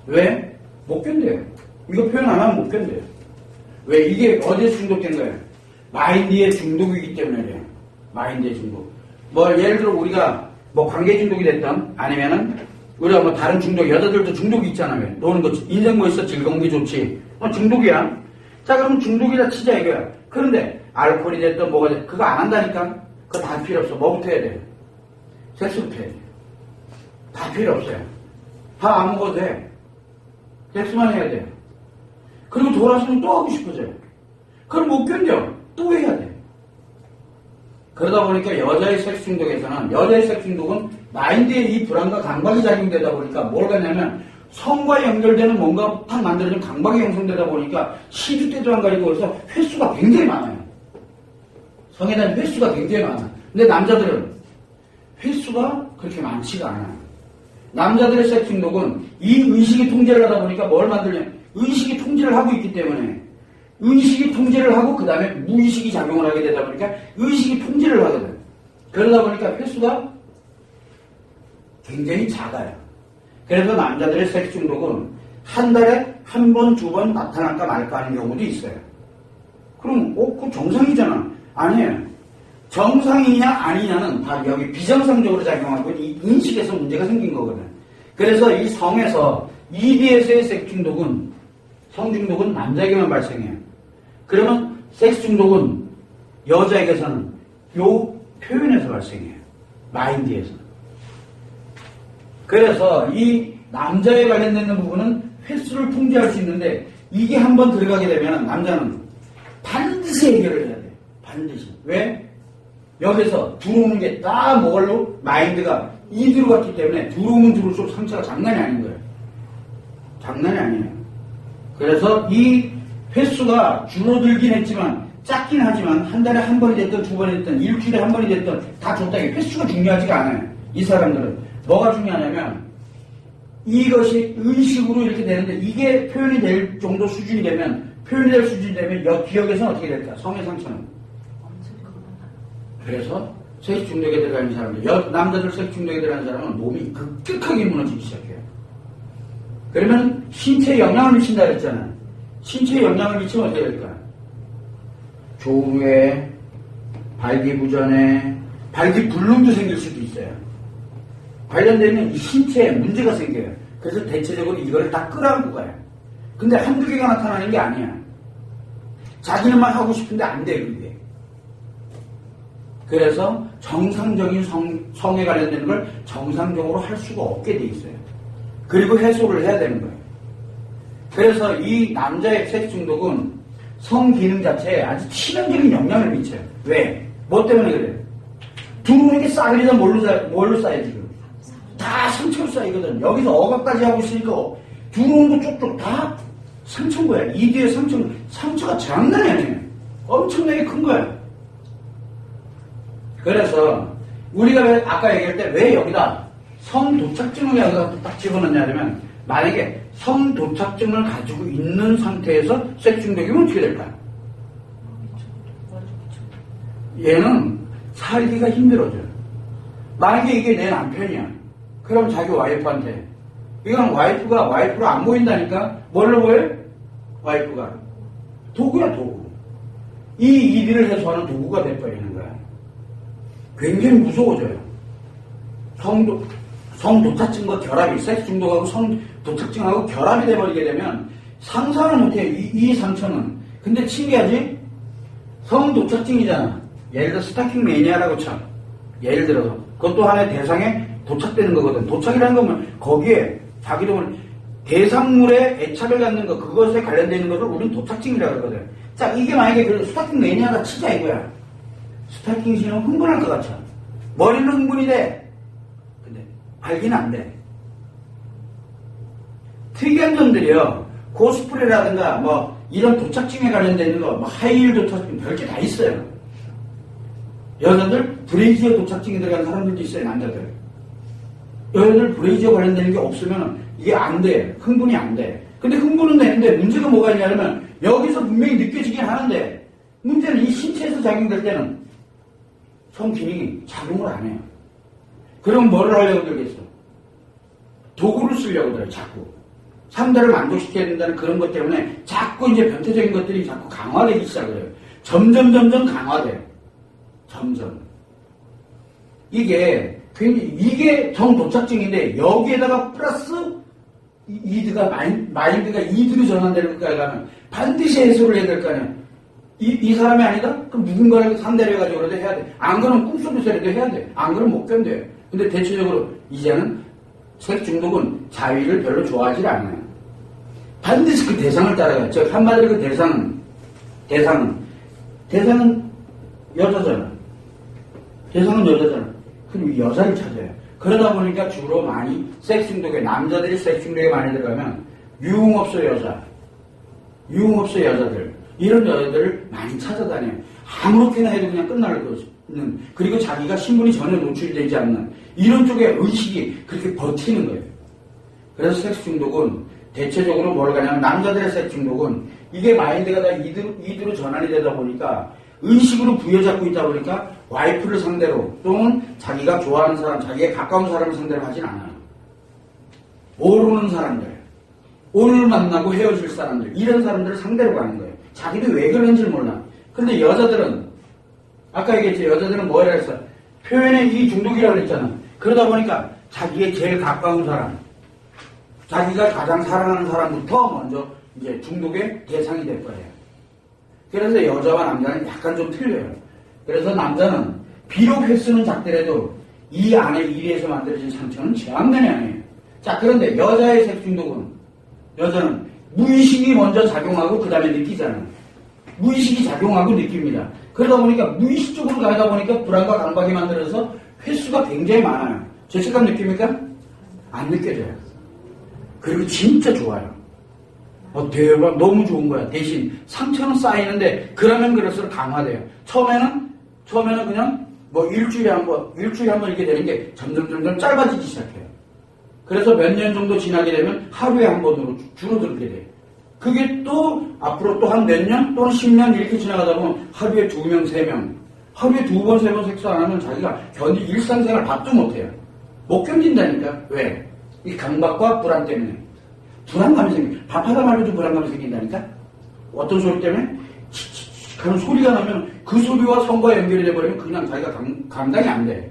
왜? 못 견뎌요. 이거 표현 안 하면 못 견뎌요. 왜? 이게 어디에 중독된 거예요? 마인드의 중독이기 때문에 그래요. 마인드의 중독. 예를 들어 우리가 관계 중독이 됐던 아니면은 우리가 다른 중독, 여자들도 중독이 있잖아요. 노는 거, 인생 뭐 있어? 즐거운 게 좋지. 중독이야. 자, 그럼 중독이라 치자 이거야. 그런데 알코올이 됐든 뭐가 됐든 그거 안 한다니까? 그거 다 필요 없어. 뭐부터 해야 돼? 섹스부터 해야 돼. 다 필요 없어요. 다 안 먹어도 돼. 섹스만 해야 돼. 그리고 돌아서면 또 하고 싶어져요. 그럼 못 견뎌. 또 해야 돼. 그러다 보니까 여자의 섹스 중독은 마인드의 이 불안과 강박이 작용되다 보니까 뭘 가냐면 성과 연결되는 뭔가 탁 만들어진 강박이 형성되다 보니까 시도 때도 안 가리고 그래서 횟수가 굉장히 많아요. 성에 대한 횟수가 굉장히 많아. 근데 남자들은 횟수가 그렇게 많지가 않아요. 남자들의 섹스 중독은 이 의식이 통제를 하다 보니까 뭘 만들냐면 의식이 통제를 하고 있기 때문에 의식이 통제를 하고 그 다음에 무의식이 작용을 하게 되다 보니까 의식이 통제를 하거든. 그러다 보니까 횟수가 굉장히 작아요. 그래서 남자들의 섹스 중독은 한 달에 한 번, 두 번 나타날까 말까 하는 경우도 있어요. 그럼 그거 정상이잖아. 아니에요. 정상이냐 아니냐는 바로 여기 비정상적으로 작용하고 이 인식에서 문제가 생긴 거거든. 그래서 이 성에서 ED에서의 섹스 중독은 성중독은 남자에게만 발생해요. 그러면 섹스 중독은 여자에게서는 요 표현에서 발생해요. 마인드에서. 그래서 이 남자에 관련되는 부분은 횟수를 통제할 수 있는데 이게 한번 들어가게 되면 남자는 반드시 해결을 해야 돼. 반드시. 왜? 여기서 들어오는 게 다 뭐로? 마인드가 이대로 갔기 때문에 들어오면 들어올수록 상처가 장난이 아닌 거예요. 장난이 아니에요. 그래서 이 횟수가 줄어들긴 했지만 작긴 하지만 한 달에 한 번이 됐든 두 번이 됐든 일주일에 한 번이 됐든 다 좋다. 횟수가 중요하지가 않아요. 이 사람들은. 뭐가 중요하냐면 이것이 의식으로 이렇게 되는데 이게 표현이 될 정도 수준이 되면 표현이 될 수준이 되면 기억에서는 어떻게 될까? 성의 상처는. 그래서 섹스 중독에 들어가는 사람들, 남자들 섹스 중독에 들어가는 사람은 몸이 급격하게 무너지기 시작해요. 그러면 신체에 영향을 미친다 그랬잖아. 신체에 영향을 미치면 어떻게 될까? 조루에, 발기부전에, 발기불능도 생길 수도 있어요. 관련되면 이 신체에 문제가 생겨요. 그래서 대체적으로 이걸 다 끌어안고 가요. 근데 한두 개가 나타나는 게 아니야. 자기는만 하고 싶은데 안 돼, 그게. 그래서 정상적인 성에 관련되는 걸 정상적으로 할 수가 없게 돼 있어요. 그리고 해소를 해야 되는 거예요. 그래서 이 남자의 섹스 중독은 성 기능 자체에 아주 치명적인 영향을 미쳐요. 왜? 뭐 때문에 그래요? 들어오는 게 싸그리다 뭘로 쌓여 지금? 다 상처로 쌓이거든. 여기서 어각까지 하고 있으니까 들어오는 거 쪽쪽 다 상처인 거야. 이 뒤에 상처가 장난이 아니에요. 엄청나게 큰 거야. 그래서 우리가 아까 얘기할 때 왜 여기다 성도착증을 여기다 딱 집어넣냐면 만약에 성도착증을 가지고 있는 상태에서 섹스 중독이면 어떻게 될까? 얘는 살기가 힘들어져요. 만약에 이게 내 남편이야. 그럼 자기 와이프한테 이건 와이프로 안 보인다니까 뭘로 보여요? 와이프가 도구야, 도구. 이 일을 해소하는 도구가 돼버리는 거야. 굉장히 무서워져요. 성도착증과 결합이, 섹스 중독하고 성도착증하고 결합이 돼버리게 되면 상상을 못해요. 이 상처는. 근데 신기하지? 성도착증이잖아. 예를 들어 스타킹 매니아라고 쳐. 예를 들어서 그것도 하나의 대상에 도착되는 거거든. 도착이라는 거면 거기에 자기도 대상물에 애착을 갖는 거, 그것에 관련되는 것을 우리는 도착증이라고 그러거든. 자, 이게 만약에 그 스타킹 매니아가 치자 이거야. 스타킹 신으면 흥분할 것 같아. 머리는 흥분이 돼. 근데 발기는 안 돼. 특이한 점들이요. 코스프레라든가 뭐 이런 도착증에 관련되는 거, 뭐 하이힐 도착증 별게 다 있어요. 여자들 브레이지어 도착증이 들어가는 사람들도 있어요, 남자들. 여자들 브레이지어 관련되는 게 없으면 이게 안 돼. 흥분이 안 돼. 근데 흥분은 되는데 문제가 뭐가 있냐면 여기서 분명히 느껴지긴 하는데 문제는 이 신체에서 작용될 때는 성기능이 작용을 안 해요. 그럼 뭐를 하려고 들겠어? 도구를 쓰려고 들어요, 자꾸. 상대를 만족시켜야 된다는 그런 것 때문에 자꾸 이제 변태적인 것들이 자꾸 강화되기 시작을 해요. 점점 강화돼요. 점점. 이게 정도착증인데 여기에다가 플러스 마인드가 이드로 전환되는 것까지 가면 반드시 해소를 해야 될 거 아니야. 이 사람이 아니다? 그럼 누군가를 상대를 해가지고 그래도 해야 돼. 안 그러면 꿈속에서라도 해야 돼. 안 그러면 못 견뎌요. 근데 대체적으로 이제는 섹스 중독은 자위를 별로 좋아하지 않아요. 반드시 그 대상을 따라가요. 즉 한마디로 그 대상은 여자잖아. 대상은 여자잖아. 그럼 여자를 찾아요. 그러다 보니까 주로 많이 섹스 중독에, 남자들이 섹스 중독에 많이 들어가면 유흥업소 여자들, 이런 여자들을 많이 찾아다녀요. 아무렇게나 해도 그냥 끝날 것은, 그리고 자기가 신분이 전혀 노출되지 않는 이런 쪽의 의식이 그렇게 버티는 거예요. 그래서 섹스 중독은 대체적으로 뭘 가냐면 남자들의 섹스 중독은 이게 마인드가 다 이드로 전환이 되다 보니까 의식으로 부여잡고 있다 보니까 와이프를 상대로 또는 자기가 좋아하는 사람, 자기에 가까운 사람을 상대로 하진 않아요. 모르는 사람들, 오늘 만나고 헤어질 사람들, 이런 사람들을 상대로 가는 거예요. 자기도 왜 그런지 몰라. 근데 여자들은 아까 얘기했지, 여자들은 뭐라 했어? 표현의 이 중독이라고 그랬잖아. 그러다 보니까 자기의 제일 가까운 사람, 자기가 가장 사랑하는 사람부터 먼저 이제 중독의 대상이 될 거예요. 그래서 여자와 남자는 약간 좀 틀려요. 그래서 남자는 비록 횟수는 작더라도 이 안에 이리에서 만들어진 상처는 제왕면이 아니에요. 자, 그런데 여자의 섹스 중독은 여자는 무의식이 먼저 작용하고 그 다음에 느끼잖아요. 무의식이 작용하고 느낍니다. 그러다 보니까 무의식 쪽으로 가다 보니까 불안과 강박이 만들어서 횟수가 굉장히 많아요. 죄책감 느낍니까? 안 느껴져요. 그리고 진짜 좋아요. 대박, 너무 좋은 거야. 대신 상처는 쌓이는데 그러면 그럴수록 강화돼요. 처음에는 그냥 뭐 일주일에 한 번 이렇게 되는 게 점점 짧아지기 시작해요. 그래서 몇 년 정도 지나게 되면 하루에 한 번으로 줄어들게 돼요. 그게 또 앞으로 또 한 몇 년 또는 10년 이렇게 지나가다 보면 하루에 2명, 3명, 하루에 2번, 3번 섹스 안 하면 자기가 일상생활 밥도 못해요. 못 견딘다니까. 왜? 이 강박과 불안 때문에. 불안감이 생겨. 밥하다 말고도 불안감이 생긴다니까. 어떤 소리 때문에? 치치치 하는 소리가 나면 그 소리와 성과 연결이 돼버리면 그냥 자기가 감당이 안 돼.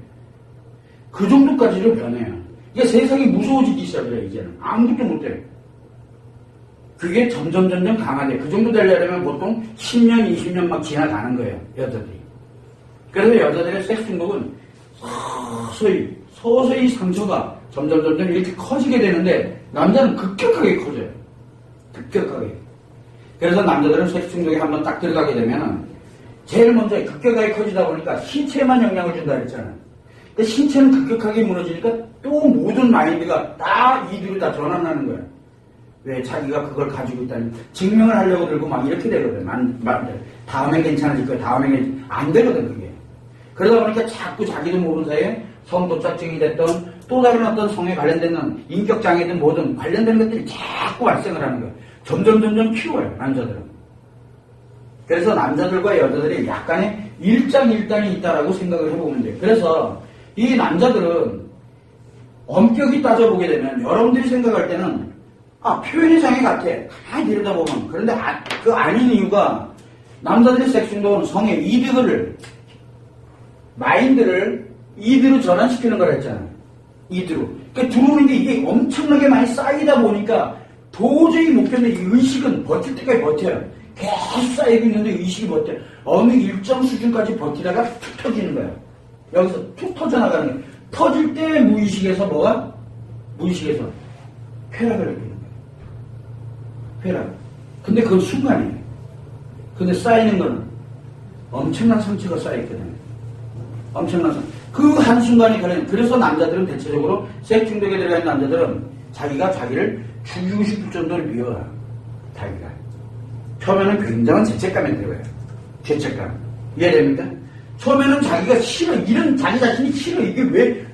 그 정도까지로 변해요. 이게 세상이 무서워지기 시작해요, 이제는. 아무것도 못해. 그게 점점 강화돼. 그 정도 되려면 보통 10년, 20년 막 지나가는 거예요, 여자들이. 그래서 여자들의 섹스 중독은 서서히 상처가 점점 이렇게 커지게 되는데, 남자는 급격하게 커져요. 급격하게. 그래서 남자들은 섹스 중독에 한번 딱 들어가게 되면은, 제일 먼저 급격하게 커지다 보니까 신체에만 영향을 준다 그랬잖아요. 근데 신체는 급격하게 무너지니까 또 모든 마인드가 다 이들이 다 전환하는 거예요. 왜? 자기가 그걸 가지고 있다니. 증명을 하려고 들고 막 이렇게 되거든. 다음에 괜찮아질 거야. 안 되거든, 그게. 그러다 보니까 자꾸 자기도 모르는 사이에 성도착증이 됐던 또 다른 어떤 성에 관련된 인격장애든 뭐든 관련된 것들이 자꾸 발생을 하는 거예요. 점점 키워요, 남자들은. 그래서 남자들과 여자들이 약간의 일장일단이 있다라고 생각을 해보면 돼요. 그래서 이 남자들은 엄격히 따져보게 되면 여러분들이 생각할 때는 표현의 장애 같아. 가만히 들여다보면. 그런데 그 아닌 이유가 남자들의 섹스 중독은 성의 마인드를 이드로 전환시키는 거라 했잖아요. 이드로. 그러니까 들어오는 게 이게 엄청나게 많이 쌓이다 보니까 도저히 못 견뎌. 이 의식은 버틸 때까지 버텨요. 계속 쌓이고 있는데 의식이 버텨요. 어느 일정 수준까지 버티다가 툭 터지는 거예요. 여기서 툭 터져나가는 거예요. 터질 때 무의식에서 무의식에서 쾌락을 느끼는 거예요. 쾌락. 근데 그건 순간이에요. 근데 쌓이는 건 엄청난 상처가 쌓여있거든요. 엄청난 상처. 그 한순간이 걸리는. 그래서 남자들은 대체적으로 섹스 중독에 들어가 있는 남자들은 자기를 죽이고 싶을 정도로 미워요. 자기가. 처음에는 굉장한 죄책감에 들어가요. 죄책감. 이해됩니까? 처음에는 자기가 싫어. 이런 자기 자신이 싫어. 이게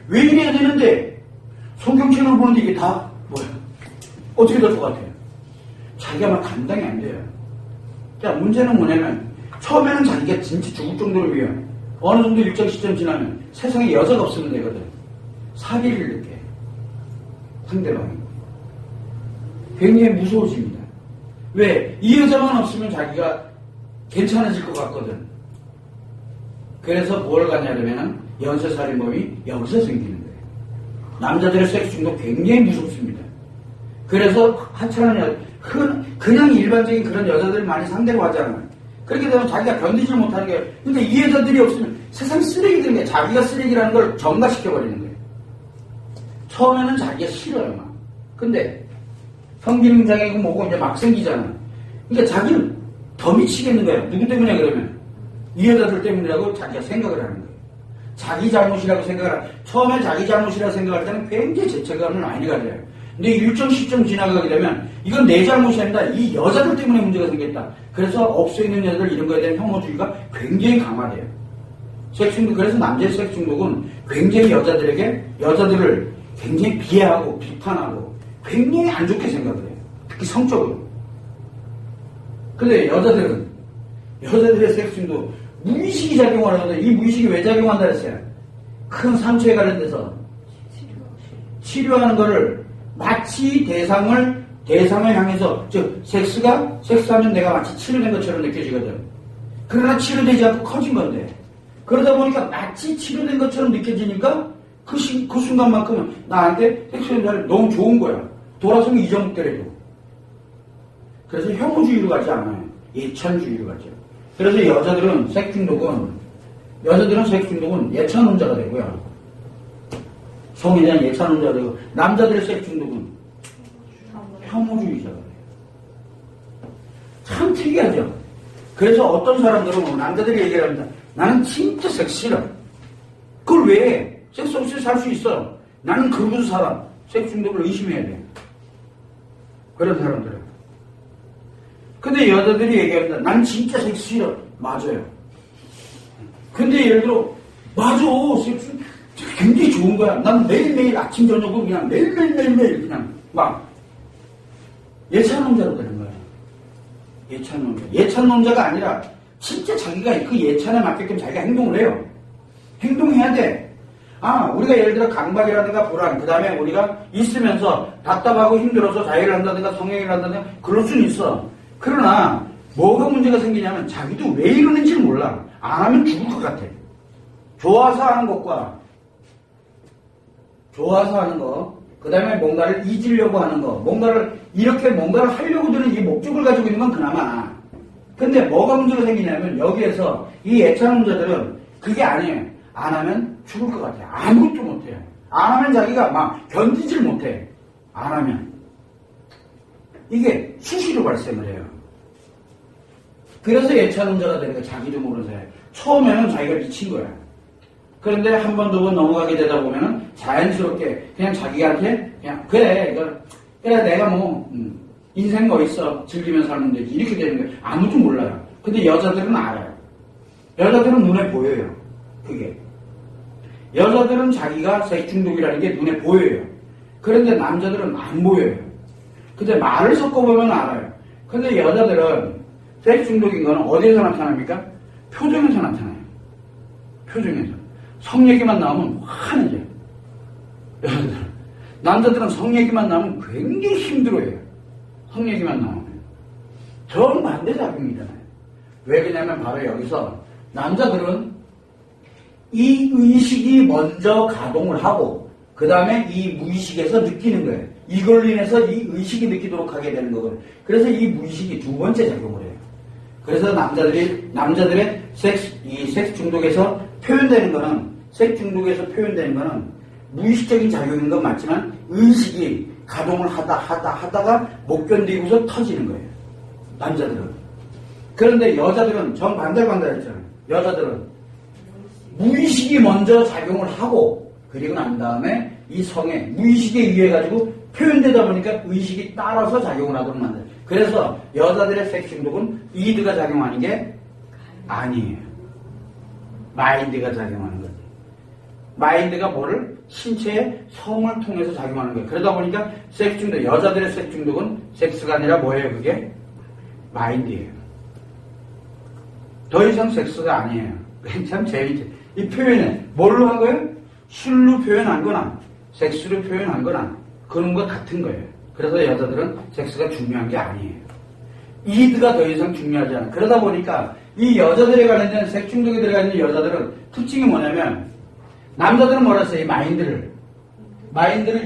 왜 이래야 되는데 성경책을 보는데 이게 다 뭐야? 어떻게 될 것 같아요? 자기가 막 감당이 안 돼요. 자, 문제는 뭐냐면 처음에는 자기가 진짜 죽을 정도로 미워요. 어느 정도 일정 시점 지나면 세상에 여자가 없으면 되거든. 사기를 느껴. 상대방이. 굉장히 무서워집니다. 왜? 이 여자만 없으면 자기가 괜찮아질 것 같거든. 그래서 뭘 가냐면은 연쇄살인범이 여기서 생기는 거예요. 남자들의 섹스 중독 굉장히 무섭습니다. 그래서 하찮은 그냥 일반적인 그런 여자들을 많이 상대로 하잖아요. 그렇게 되면 자기가 견디질 못하는 거예요. 근데 이 여자들이 없으면 세상 쓰레기들인 거예요. 자기가 쓰레기라는 걸 정가시켜버리는 거예요. 처음에는 자기가 싫어요, 막. 근데 성기능장애고 뭐고 이제 막 생기잖아. 그러니까 자기는 더 미치겠는 거예요. 누구 때문에 그러면? 이 여자들 때문이라고 자기가 생각을 하는 거예요. 자기 잘못이라고 생각을 하고, 처음에 자기 잘못이라고 생각할 때는 굉장히 죄책감을 많이 가져요. 근데 일정 시점 지나가게 되면 이건 내 잘못이 아니다. 이 여자들 때문에 문제가 생겼다. 그래서 업소에 있는 여자들 이런 거에 대한 혐오주의가 굉장히 강화돼요. 섹스 중독, 그래서 남자의 섹스 중독은 굉장히 여자들을 굉장히 비하하고 비판하고 굉장히 안 좋게 생각을 해요. 특히 성적으로. 근데 여자들의 섹스 중독, 무의식이 작용을 하는데 이 무의식이 왜 작용한다 했어요? 큰 상처에 관련돼서 치료하는 거를 마치 대상을 향해서, 섹스하면 내가 마치 치료된 것처럼 느껴지거든. 그러나 치료되지 않고 커진 건데. 그러다 보니까 마치 치료된 것처럼 느껴지니까 그 순간만큼은 나한테 섹스하는 너무 좋은 거야. 돌아서면 잊어먹더라도. 그래서 혐오주의로 가지 않아요. 예찬주의로 가죠. 그래서 여자들은 섹스 중독은 예찬혼자가 되고요. 성에 대한 예찬혼자가 되고, 남자들의 섹스 중독은 혐오주의자가 돼요. 참 특이하죠. 그래서 어떤 사람들은 남자들이 얘기를 합니다. 나는 진짜 섹스 싫어. 그걸 왜 해? 섹스 없이 살 수 있어. 나는 그러고도 살아. 섹스 중독을 의심해야 돼. 그런 사람들은. 근데 여자들이 얘기합니다. 난 진짜 섹스 싫어. 맞아요. 근데 예를 들어, 맞아. 섹스 굉장히 좋은 거야. 난 매일매일 아침, 저녁으로 그냥 매일매일 그냥 막 예찬혼자로 되는 거야. 예찬론자. 예찬론자가 아니라 진짜 자기가 그 예찬에 맞게끔 자기가 행동을 해요. 행동해야 돼. 우리가 예를 들어 강박이라든가 불안, 그 다음에 우리가 있으면서 답답하고 힘들어서 자해를 한다든가 성행위를 한다든가 그럴 수는 있어. 그러나 뭐가 문제가 생기냐면 자기도 왜 이러는지 몰라. 안 하면 죽을 것 같아. 좋아서 하는 것과 좋아서 하는 거, 그 다음에 뭔가를 잊으려고 하는 거, 뭔가를 하려고 드는 이 목적을 가지고 있는 건 그나마. 근데 뭐가 문제가 생기냐면 여기에서 이 예찬론자들은 그게 아니에요. 안 하면 죽을 것 같아요. 아무것도 못해요. 안 하면 자기가 막 견디질 못해. 안 하면. 이게 수시로 발생을 해요. 그래서 예찬론자가 되는 거야. 자기도 모르면서 해. 처음에는 자기가 미친 거야. 그런데 한 번, 두 번 넘어가게 되다 보면은 자연스럽게 그냥 자기한테 그냥 그래 내가 뭐 인생 뭐 있어 즐기면서 살면 되지 이렇게 되는 거예요. 아무도 몰라요. 근데 여자들은 알아요. 여자들은 눈에 보여요. 그게 여자들은 자기가 섹 중독이라는 게 눈에 보여요. 그런데 남자들은 안 보여요. 근데 말을 섞어보면 알아요. 근데 여자들은 섹 중독인 거는 어디에서 나타납니까? 표정에서 나타나요. 표정에서. 성 얘기만 나오면 화내죠. 여자들은. 남자들은 성 얘기만 나오면 굉장히 힘들어해요. 성 얘기만 나오면. 정반대작용이잖아요. 왜 그러냐면 바로 여기서 남자들은 이 의식이 먼저 가동을 하고 그 다음에 이 무의식에서 느끼는 거예요. 이걸로 인해서 이 의식이 느끼도록 하게 되는 거거든요. 그래서 이 무의식이 두 번째 작용을 해요. 그래서 남자들의 섹스 중독에서 표현되는 거는 무의식적인 작용인 건 맞지만 의식이 가동을 하다가 못 견디고서 터지는 거예요. 남자들은. 그런데 여자들은 정반대했잖아요. 여자들은 무의식이 먼저 작용을 하고 그리고 난 다음에 이 성에 무의식에 의해 가지고 표현되다 보니까 의식이 따라서 작용을 하도록 만들어요. 그래서 여자들의 섹스 중독은 이드가 작용하는 게 아니에요. 마인드가 작용하는 거예요. 마인드가 뭐를? 신체의 성을 통해서 작용하는 거예요. 그러다 보니까 섹스 중독, 여자들의 섹스 중독은 섹스가 아니라 뭐예요? 그게? 마인드예요. 더 이상 섹스가 아니에요. 참 재밌죠. 이 표현은 뭘로 한 거예요? 술로 표현한 거나 섹스로 표현한 거나 그런 것 같은 거예요. 그래서 여자들은 섹스가 중요한 게 아니에요. 이드가 더 이상 중요하지 않아요. 그러다 보니까 이 여자들에 관련된 섹스 중독에 들어가 있는 여자들은 특징이 뭐냐면 남자들은 뭐라 했어요? 이 마인드를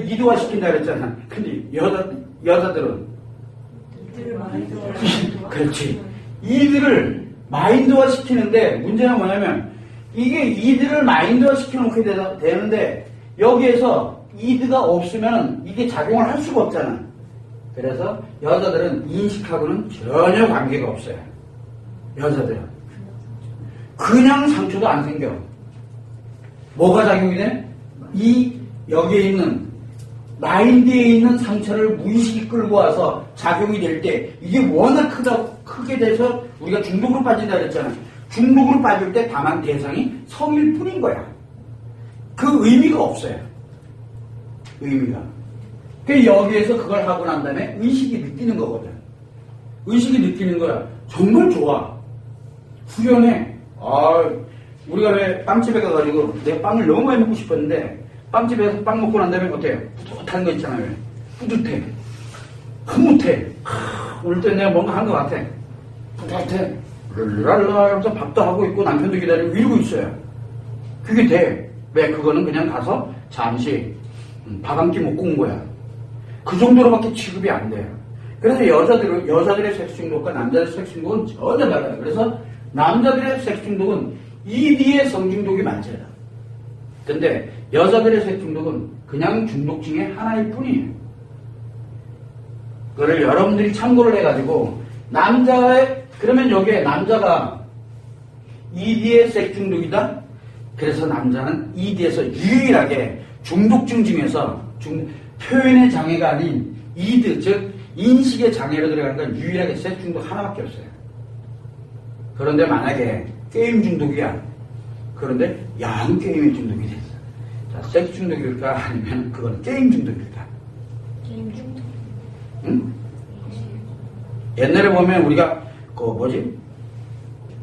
이드화시킨다 그랬잖아. 근데 여자들은 그렇지. 이드를 마인드화 시키는데 문제는 뭐냐면 이게 이드를 마인드화 시켜놓게 되는데 여기에서 이드가 없으면 이게 작용을 할 수가 없잖아. 그래서 여자들은 인식하고는 전혀 관계가 없어요. 여자들은. 그냥 상처도 안 생겨. 뭐가 작용이 돼? 여기에 있는 마인드에 있는 상처를 무의식이 끌고 와서 작용이 될 때 이게 워낙 크게 돼서 우리가 중독으로 빠진다 그랬잖아. 중독으로 빠질 때 다만 대상이 성일 뿐인 거야. 그 의미가 없어요. 의미가. 그 여기에서 그걸 하고 난 다음에 의식이 느끼는 거거든. 의식이 느끼는 거야. 정말 좋아. 후련해. 우리가 왜 빵집에 가가지고 내가 빵을 너무 많이 먹고 싶었는데 빵집에서 빵 먹고 난 다음에 어때요? 뿌듯한 거 있잖아요. 뿌듯해. 흐뭇해. 오늘 때 내가 뭔가 한 것 같아. 뿌듯해. 랄랄라 하면서 밥도 하고 있고 남편도 기다리고 이러고 있어요. 그게 돼. 왜? 그거는 그냥 가서 잠시 밥 한 끼 먹고 온 거야. 그 정도로밖에 취급이 안 돼요. 그래서 여자들의 섹스 중독과 남자들의 섹스 중독은 전혀 달라요. 그래서 남자들의 섹스 중독은 ED의 성중독이 많잖아. 근데 여자들의 섹스 중독은 그냥 중독 중에 하나일 뿐이에요. 그거를 여러분들이 참고를 해가지고 그러면 여기에 남자가 ED의 섹스 중독이다? 그래서 남자는 ED에서 유일하게 중독증 중에서 표현의 장애가 아닌 ED, 즉 인식의 장애로 들어가는 건 유일하게 섹스 중독 하나밖에 없어요. 그런데 만약에 게임 중독이야. 그런데 양 게임의 중독이 됐어. 자, 섹스 중독일까? 아니면 그건 게임 중독일까? 게임 중독. 응? 옛날에 보면 우리가 뭐지?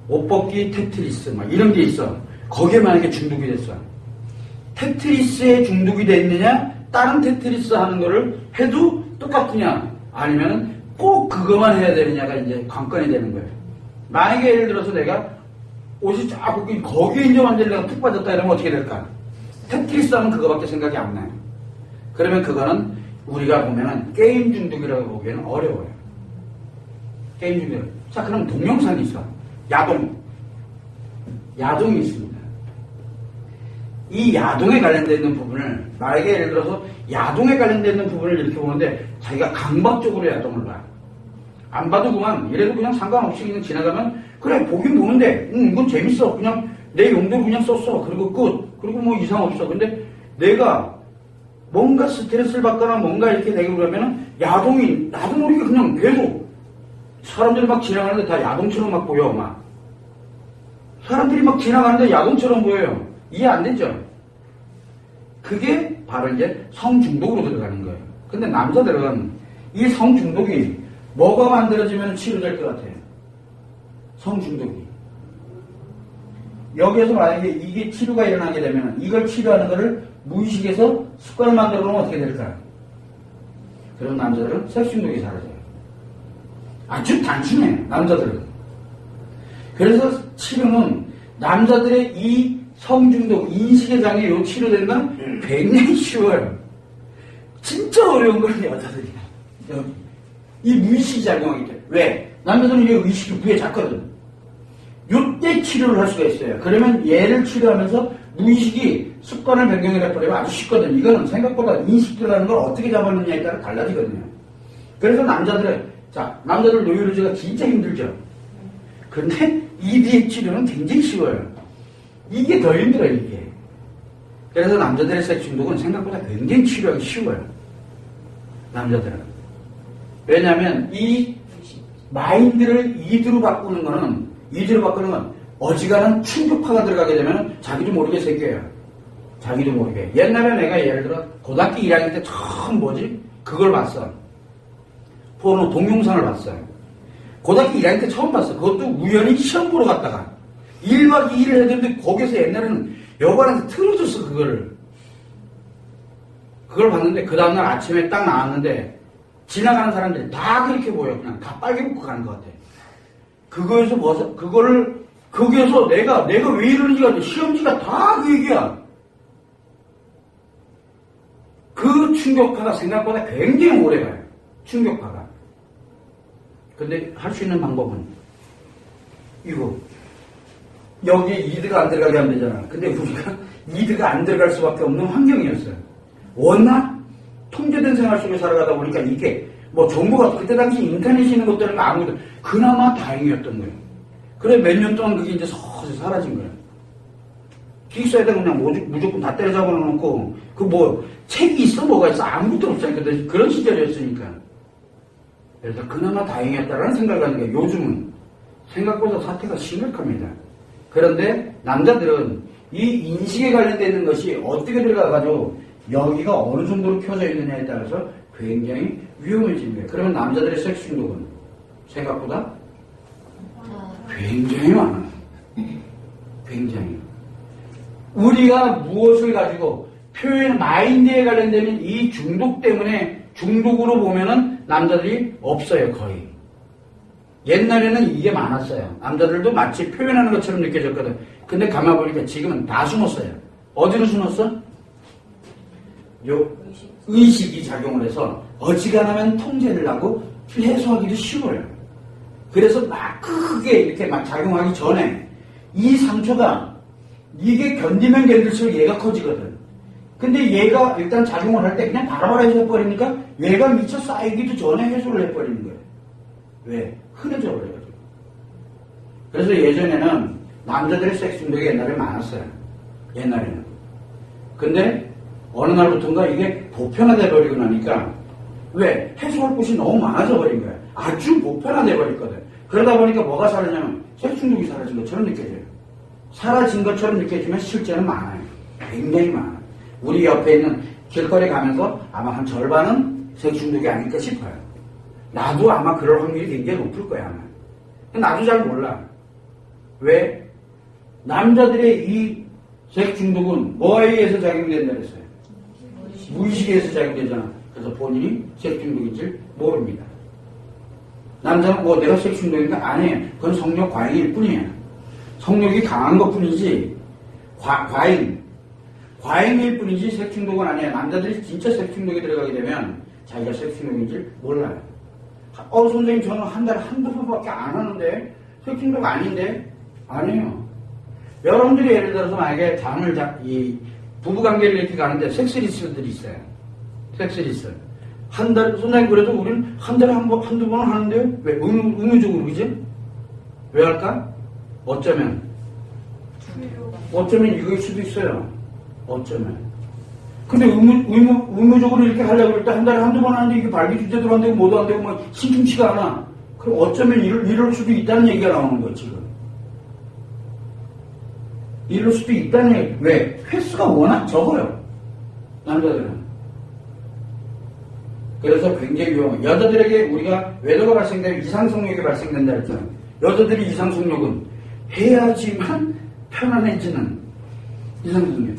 옷벗기 테트리스, 막 이런 게 있어. 거기에 만약에 중독이 됐어. 테트리스에 중독이 됐느냐, 다른 테트리스 하는 거를 해도 똑같으냐, 아니면 꼭 그거만 해야 되느냐가 이제 관건이 되는 거예요. 만약에 예를 들어서 내가 옷이 쫙 벗긴 거기에 이제 완전히 내가 푹 빠졌다 이러면 어떻게 될까? 테트리스 하면 그거밖에 생각이 안 나요. 그러면 그거는 우리가 보면은 게임 중독이라고 보기에는 어려워요. 게임 중독. 자, 그럼 동영상이 있어. 야동이 있습니다. 이 야동에 관련되어 있는 부분을, 만약에 예를 들어서 야동에 관련되어 있는 부분을 이렇게 보는데 자기가 강박적으로 야동을 봐. 안 봐도 그만, 이래도 그냥 상관없이 그냥 지나가면 그래, 보긴 보는데 이건 재밌어. 그냥 내 용도로 그냥 썼어. 그리고 끝. 그리고 뭐 이상 없어. 근데 내가 뭔가 스트레스를 받거나 뭔가 이렇게 되고 그러면은 야동이, 나도 모르게 그냥 계속 사람들이 막 지나가는데 다 야동처럼 막 보여. 막 사람들이 막 지나가는데 야동처럼 보여요. 이해 안 되죠? 그게 바로 이제 성중독으로 들어가는 거예요. 근데 남자들은 이 성중독이 뭐가 만들어지면 치료될 것 같아요? 성중독이. 여기에서 만약에 이게 치료가 일어나게 되면 이걸 치료하는 거를 무의식에서 습관을 만들어 놓으면 어떻게 될까? 그런 남자들은 섹스중독이 사라져요. 아주 단순해, 남자들은. 그래서 치료는 남자들의 이 성중독, 인식의 장애 요 치료되는 건 굉장히 쉬워요. 진짜 어려운 건 여자들이야. 이 무의식이 작용하기 때문에. 왜? 남자들은 이 의식이 부에 작거든. 요때 치료를 할 수가 있어요. 그러면 얘를 치료하면서 무의식이 습관을 변경해버리면 아주 쉽거든. 이거는 생각보다 인식 들어가는 걸 어떻게 잡았느냐에 따라 달라지거든요. 그래서 남자들 노이로제가 진짜 힘들죠. 그런데 ED의 치료는 굉장히 쉬워요. 이게 더 힘들어요, 이게. 그래서 남자들의 섹스 중독은 생각보다 굉장히 치료하기 쉬워요. 남자들은. 왜냐하면 이 마인드를 이드로 바꾸는 건 어지간한 충격파가 들어가게 되면 자기도 모르게 생겨요. 자기도 모르게. 옛날에 내가 예를 들어 고등학교 1학년 때 처음 그걸 봤어. 포르노 동영상을 봤어요. 고등학교 1학년 때 처음 봤어. 그것도 우연히 시험 보러 갔다가 1박 2일을 했는데 거기서 옛날에는 여관에서 틀어줬어. 그걸 봤는데 그 다음날 아침에 딱 나왔는데 지나가는 사람들이 다 그렇게 보여. 그냥 다 빨개 입고 가는 것 같아. 거기에서 내가 왜 이러는지가 시험지가 다 그 얘기야. 그 충격파가 생각보다 굉장히 오래 가요. 충격파가. 근데 할 수 있는 방법은 이거. 여기에 이드가 안 들어가게 하면 되잖아. 근데 우리가 이드가 안 들어갈 수밖에 없는 환경이었어요. 워낙 통제된 생활 속에 살아가다 보니까 이게 정보가 그때 당시 인터넷이 있는 것 때문에 아무도 그나마 다행이었던 거예요. 그래 몇 년 동안 그게 이제 서서히 사라진 거예요. 기숙사에다 그냥 무조건 다 때려잡아 놓고 책이 있어 뭐가 있어 아무것도 없으니까 그런 시절이었으니까. 그래서 그나마 다행이었다라는 생각을 하는 게 요즘은 생각보다 사태가 심각합니다. 그런데 남자들은 이 인식에 관련되어 있는 것이 어떻게 들어가가지고 여기가 어느 정도로 켜져 있느냐에 따라서 굉장히 위험해지는 거예요. 그러면 남자들의 섹스 중독은 생각보다 굉장히 많아요. 굉장히. 우리가 무엇을 가지고 마인드에 관련되는 이 중독 때문에 중독으로 보면은 남자들이 없어요, 거의. 옛날에는 이게 많았어요. 남자들도 마치 표현하는 것처럼 느껴졌거든. 근데 가만 보니까 지금은 다 숨었어요. 어디로 숨었어? 의식이 작용을 해서 어지간하면 통제를 하고 해소하기도 쉬워요. 그래서 막 크게 이렇게 막 작용하기 전에 이 상처가 이게 견디면 견딜수록 얘가 커지거든. 근데 얘가 일단 작용을 할 때 그냥 바로바로 해버리니까 얘가 미쳐 쌓이기도 전에 해소를 해버리는 거예요. 왜? 흔해져 버려가지고. 그래서 예전에는 남자들의 섹스 중독이 옛날에 많았어요. 옛날에는. 근데 어느 날부터인가 이게 보편화돼 버리고 나니까 왜? 해소할 곳이 너무 많아져 버린 거야. 아주 보편화돼 버렸거든. 그러다 보니까 뭐가 사라지냐면 섹스 중독이 사라진 것처럼 느껴져요. 사라진 것처럼 느껴지면 실제는 많아요. 굉장히 많아요. 우리 옆에 있는 길거리 가면서 아마 한 절반은 섹스 중독이 아닐까 싶어요. 나도 아마 그럴 확률이 굉장히 높을 거야, 아마. 나도 잘 몰라. 왜? 남자들의 이 색 중독은 뭐에 의해서 작용된다 그랬어요? 무의식에 의해서 작용되잖아. 그래서 본인이 색 중독인지 모릅니다. 남자는 뭐 내가 색 중독인가? 아니에요. 그건 성욕 과잉일 뿐이에요. 성욕이 강한 것 뿐이지, 과잉일 뿐이지 색 중독은 아니에요. 남자들이 진짜 색 중독에 들어가게 되면 자기가 색 중독인지 몰라요. 선생님, 저는 한 달에 한두 번밖에 안 하는데, 색 중독 아닌데? 아니에요. 여러분들이 예를 들어서 만약에 부부관계를 이렇게 가는데 섹스리스들이 있어요. 섹스리스. 선생님, 그래도 우리는 한 달에 한두 번은 하는데요? 왜? 의무적으로, 그지? 왜 할까? 어쩌면 이거일 수도 있어요. 어쩌면. 근데 의무적으로 이렇게 하려고 할 때 한 달에 한두 번 하는데 이게 발기주제도 안 되고 뭐도 안 되고 막 신중치가 않아. 그럼 어쩌면 이럴 수도 있다는 얘기가 나오는 거예요, 지금. 이럴 수도 있다는 얘기. 왜? 횟수가 워낙 적어요. 남자들은. 그래서 굉장히 위험해요. 여자들에게 우리가 외도가 발생되면 이상성욕이 발생된다 했잖아요. 여자들이 이상성욕은 해야지만 편안해지는 이상성욕.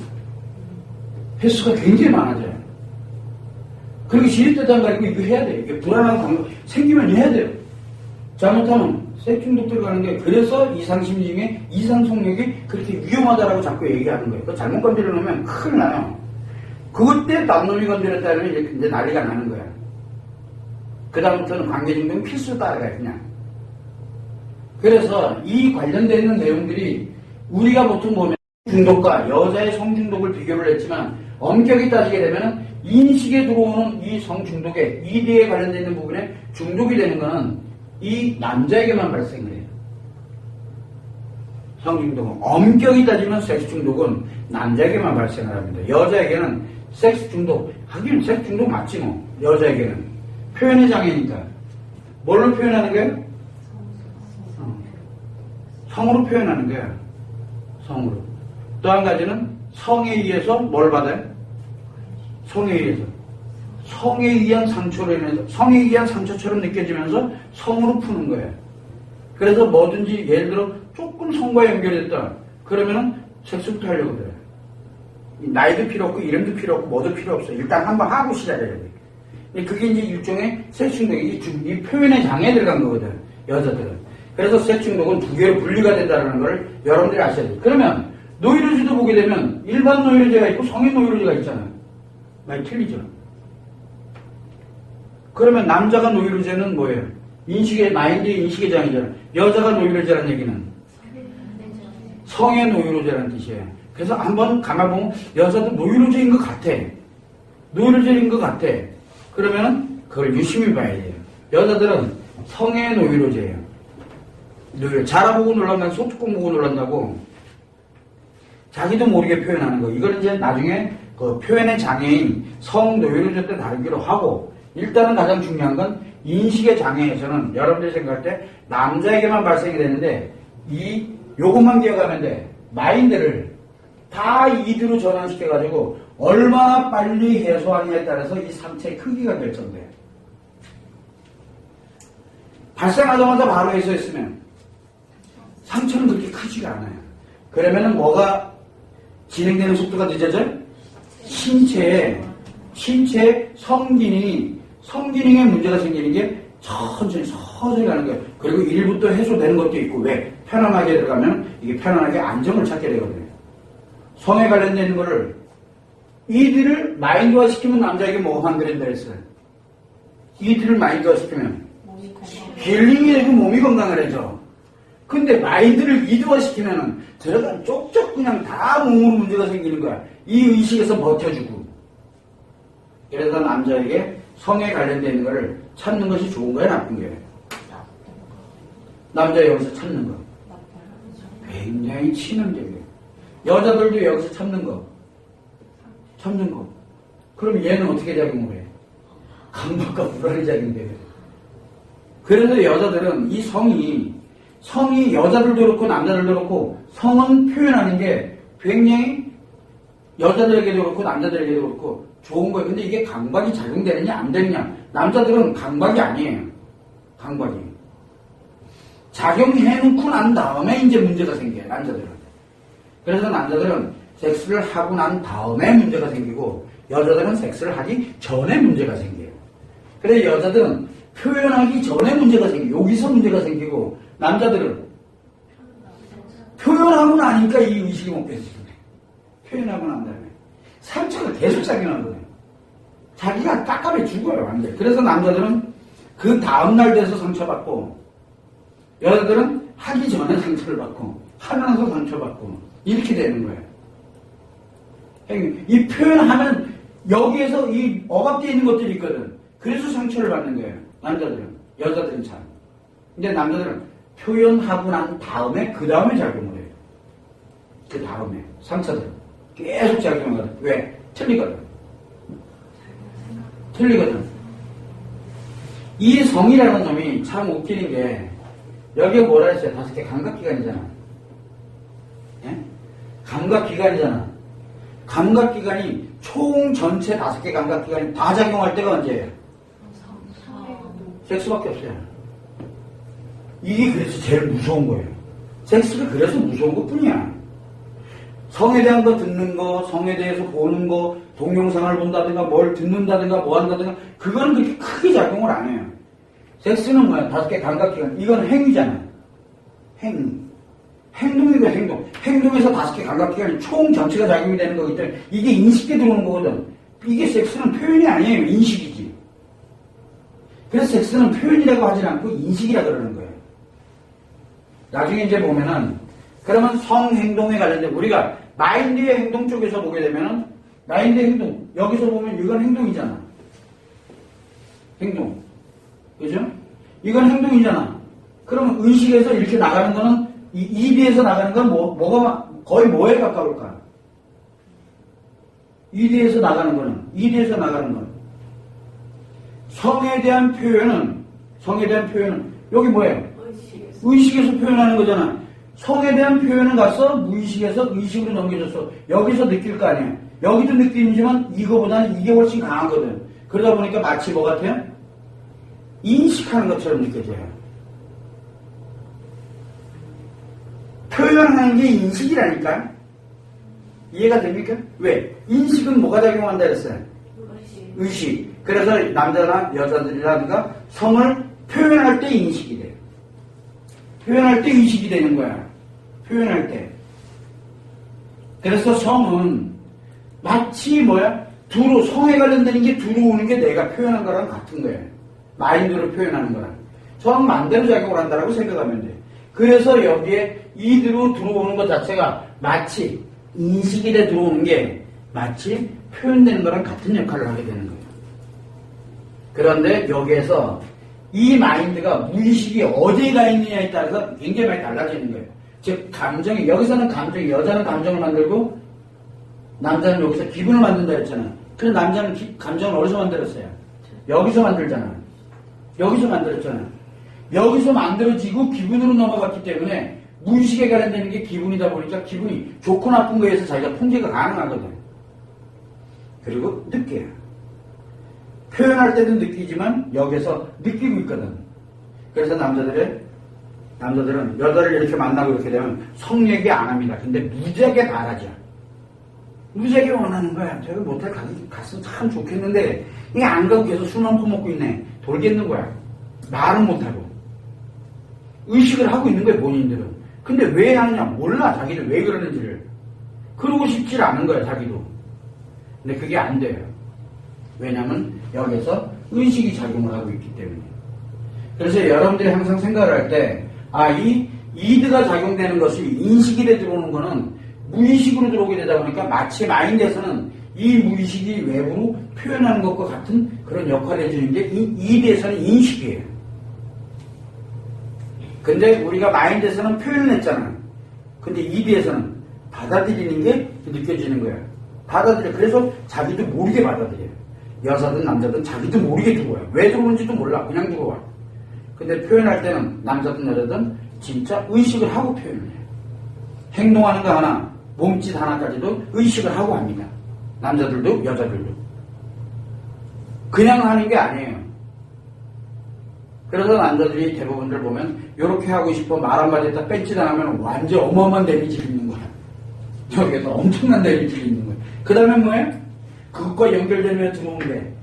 횟수가 굉장히 많아져요. 그리고 시립때도 안 가리고 이거 해야 돼요. 이게 불안한 감정 생기면 해야 돼요. 잘못하면 색중독 들어가는 게, 그래서 이상심리 중에 이상성욕이 그렇게 위험하다라고 자꾸 얘기하는 거예요. 잘못 건드려 놓으면 큰일 나요. 그때 남놈이 건드렸다 그러면 이제 난리가 나는 거야. 그다음부터는 관계중독은 필수 따라가요, 그냥. 그래서 이 관련되어 있는 내용들이 우리가 보통 보면 중독과 여자의 성중독을 비교를 했지만 엄격히 따지게 되면 인식에 들어오는 이 성중독에 ED에 관련되어 있는 부분에 중독이 되는 것은 이 남자에게만 발생을 해요. 성중독은 엄격히 따지면 섹스 중독은 남자에게만 발생을 합니다. 여자에게는 섹스 중독, 하긴 섹스 중독 맞지 뭐. 여자에게는 표현의 장애니까. 뭘로 표현하는 거예요? 성으로 표현하는 거야. 성으로. 또 한 가지는 성에 의해서 뭘 받아요? 성에 의해서. 성에 의한 상처로 인해서, 성에 의한 상처처럼 느껴지면서 성으로 푸는 거예요. 그래서 뭐든지 예를 들어 조금 성과 연결됐다. 그러면은 섹스부터 하려고 그래요. 나이도 필요 없고 이름도 필요 없고 뭐도 필요 없어요. 일단 한번 하고 시작해야 돼. 그게 이제 일종의 섹스 중독이 이 표현의 장애에 들어간 거거든. 여자들은. 그래서 섹스 중독은 두 개로 분리가 된다는 걸 여러분들이 아셔야 돼요. 그러면 노이로제도 보게 되면 일반 노이로제가 있고 성인 노이로제가 있잖아요. 많이 틀리죠. 그러면 남자가 노이로제는 뭐예요? 마인드의 인식의 장애잖아요. 여자가 노이로제라는 얘기는 성의 노이로제라는 뜻이에요. 그래서 한번 가만 보면 여자도 노이로제인 것 같아. 노이로제인 것 같아. 그러면 그걸 유심히 봐야 돼요. 여자들은 성의 노이로제예요. 자라보고 놀란다고, 소뚜껑 보고 놀란다고 자기도 모르게 표현하는 거. 이걸 이제 나중에 그 표현의 장애인 성 노이로제 때 다루기로 하고, 일단은 가장 중요한 건 인식의 장애에서는 여러분들이 생각할 때 남자에게만 발생이 되는데 요것만 기억하면 돼. 마인드를 다 이드로 전환시켜가지고 얼마나 빨리 해소하느냐에 따라서 이 상처의 크기가 결정돼요. 발생하자마자 바로 해소했으면 상처는 그렇게 크지가 않아요. 그러면은 뭐가 진행되는 속도가 늦어져요? 신체의 성기능에 문제가 생기는 게 서서히 가는 거예요. 그리고 일부터 해소되는 것도 있고, 왜? 편안하게 들어가면 이게 편안하게 안정을 찾게 되거든요. 성에 관련된 거를 이들을 마인드화 시키면 남자에게 뭐가 만들어진다 했어요. 이들을 마인드화 시키면 힐링이 되고 몸이 건강해져. 근데 마인드를 이드화 시키면은 들어간 쪽쪽 그냥 다 몸으로 문제가 생기는 거야. 이 의식에서 버텨주고. 그래서 남자에게 성에 관련된 거를 찾는 것이 좋은 거야, 나쁜 거야? 남자 여기서 찾는 거. 굉장히 치명적이에요. 여자들도 여기서 찾는 거. 그럼 얘는 어떻게 작용을 해? 강박과 불안이 작용돼요. 그래서 여자들은 이 성이 여자들도 그렇고 남자들도 그렇고 성은 표현하는 게 굉장히 여자들에게도 그렇고 남자들에게도 그렇고 좋은 거예요. 근데 이게 강박이 작용되느냐 안 되느냐. 남자들은 강박이 아니에요. 강박이. 작용해놓고 난 다음에 이제 문제가 생겨요, 남자들은. 그래서 남자들은 섹스를 하고 난 다음에 문제가 생기고, 여자들은 섹스를 하기 전에 문제가 생겨요. 그래서 여자들은 표현하기 전에 문제가 생겨요. 여기서 문제가 생기고, 남자들은 표현하고 나니까 이 의식이 못 깨지거든요. 표현하고 난 다음에. 상처가 계속 작용하거든요. 자기가 깝깝해 죽어요, 완전. 그래서 남자들은 그 다음날 돼서 상처받고, 여자들은 하기 전에 상처를 받고, 하면서 상처받고, 이렇게 되는 거예요. 이 표현하면 여기에서 이 억압되어 있는 것들이 있거든. 그래서 상처를 받는 거예요. 남자들은. 여자들은 잘. 근데 남자들은 표현하고 난 다음에, 그 다음에 작용을 해요. 그 다음에. 상처들은. 계속 작용하거든. 왜? 틀리거든. 틀리거든. 이 성이라는 놈이 참 웃기는 게, 여기에 뭐라 했어요? 5개 감각기관이잖아. 예? 감각기관이잖아. 감각기관이 총 전체 5개 감각기관이 다 작용할 때가 언제예요? 섹스밖에 없어요. 이게 그래서 제일 무서운 거예요. 섹스가 그래서 무서운 것 뿐이야. 성에 대한 거 듣는 거, 성에 대해서 보는 거, 동영상을 본다든가 뭘 듣는다든가 뭐 한다든가 그거는 그렇게 크게 작용을 안 해요. 섹스는 뭐야? 5개 감각기관. 이건 행위잖아. 행동이고 행동. 행동에서 5개 감각기관이 총 전체가 작용이 되는 거기 때문에 이게 인식에 들어오는 거거든. 이게 섹스는 표현이 아니에요. 인식이지. 그래서 섹스는 표현이라고 하진 않고 인식이라 그러는 거예요. 나중에 이제 보면은 그러면 성행동에 관련된 우리가 마인드의 행동 쪽에서 보게 되면은 마인드의 행동 여기서 보면 이건 행동이잖아. 행동. 그죠? 이건 행동이잖아. 그러면 의식에서 이렇게 나가는 거는 이 이디에서 나가는 건 뭐가 거의 뭐에 가까울까? 이디에서 나가는 거는 성에 대한 표현은 여기 뭐예요? 의식에서 표현하는 거잖아. 성에 대한 표현은 가서 무의식에서 의식으로 넘겨졌어. 여기서 느낄 거 아니에요. 여기도 느끼지만 이거보다는 이게 훨씬 강하거든. 그러다 보니까 마치 뭐 같아요? 인식하는 것처럼 느껴져요. 표현하는 게 인식이라니까. 이해가 됩니까? 왜? 인식은 뭐가 작용한다 그랬어요? 의식. 그래서 남자나 여자들이라든가 성을 표현할 때 인식이 돼요. 표현할 때 의식이 되는 거야. 표현할 때. 그래서 성은 마치 뭐야? 성에 관련되는 게 들어오는 게 내가 표현한 거랑 같은 거예요. 마인드로 표현하는 거랑. 성 만대로 작용을 한다고 생각하면 돼. 그래서 여기에 이대로 들어오는 것 자체가 마치 인식일에 들어오는 게 마치 표현되는 거랑 같은 역할을 하게 되는 거예요. 그런데 여기에서 이 마인드가 무의식이 어디에 가 있느냐에 따라서 굉장히 많이 달라지는 거예요. 즉 감정이 여기서는 감정이 여자는 감정을 만들고 남자는 여기서 기분을 만든다 했잖아. 그래서 남자는 감정을 어디서 만들었어요? 여기서 만들잖아. 여기서 만들었잖아. 여기서 만들어지고 기분으로 넘어갔기 때문에 무의식에 관련되는 게 기분이다 보니까 기분이 좋고 나쁜 거에서 자기가 통제가 가능하거든. 그리고 느껴요. 표현할 때도 느끼지만 여기서 느끼고 있거든. 그래서 남자들은 여자를 이렇게 만나고 이렇게 되면 성 얘기 안 합니다. 근데 무지하게 바라죠. 무지하게 원하는 거야. 저기 모텔 갔으면 참 좋겠는데 이게 안 가고 계속 술만 퍼먹고 있네. 돌겠는 거야. 말은 못하고. 의식을 하고 있는 거야 본인들은. 근데 왜 하느냐 몰라. 자기들 왜 그러는지를. 그러고 싶지 않은 거야 자기도. 근데 그게 안 돼요. 왜냐면 여기서 의식이 작용을 하고 있기 때문에. 그래서 여러분들이 항상 생각을 할 때 이 이드가 작용되는 것이 인식일에 들어오는 거는 무의식으로 들어오게 되다 보니까 마치 마인드에서는 이 무의식이 외부로 표현하는 것과 같은 그런 역할을 해주는 게 이드에서는 인식이에요. 근데 우리가 마인드에서는 표현을 했잖아. 근데 이드에서는 받아들이는 게 느껴지는 거야. 그래서 자기도 모르게 받아들여요. 여자든 남자든 자기도 모르게 들어와요. 왜 들어오는지도 몰라. 그냥 들어와. 근데 표현할 때는 남자든 여자든 진짜 의식을 하고 표현을 해요. 행동하는 거 하나, 몸짓 하나까지도 의식을 하고 합니다. 남자들도 여자들도. 그냥 하는 게 아니에요. 그래서 남자들이 대부분들 보면 이렇게 하고 싶어 말 한마디 했다 뺀짓 안 하면 완전 어마어마한 데미지를 입는 거야. 여기에서 엄청난 데미지를 입는 거야. 그 다음에 뭐예요? 그것과 연결되면 들어온 게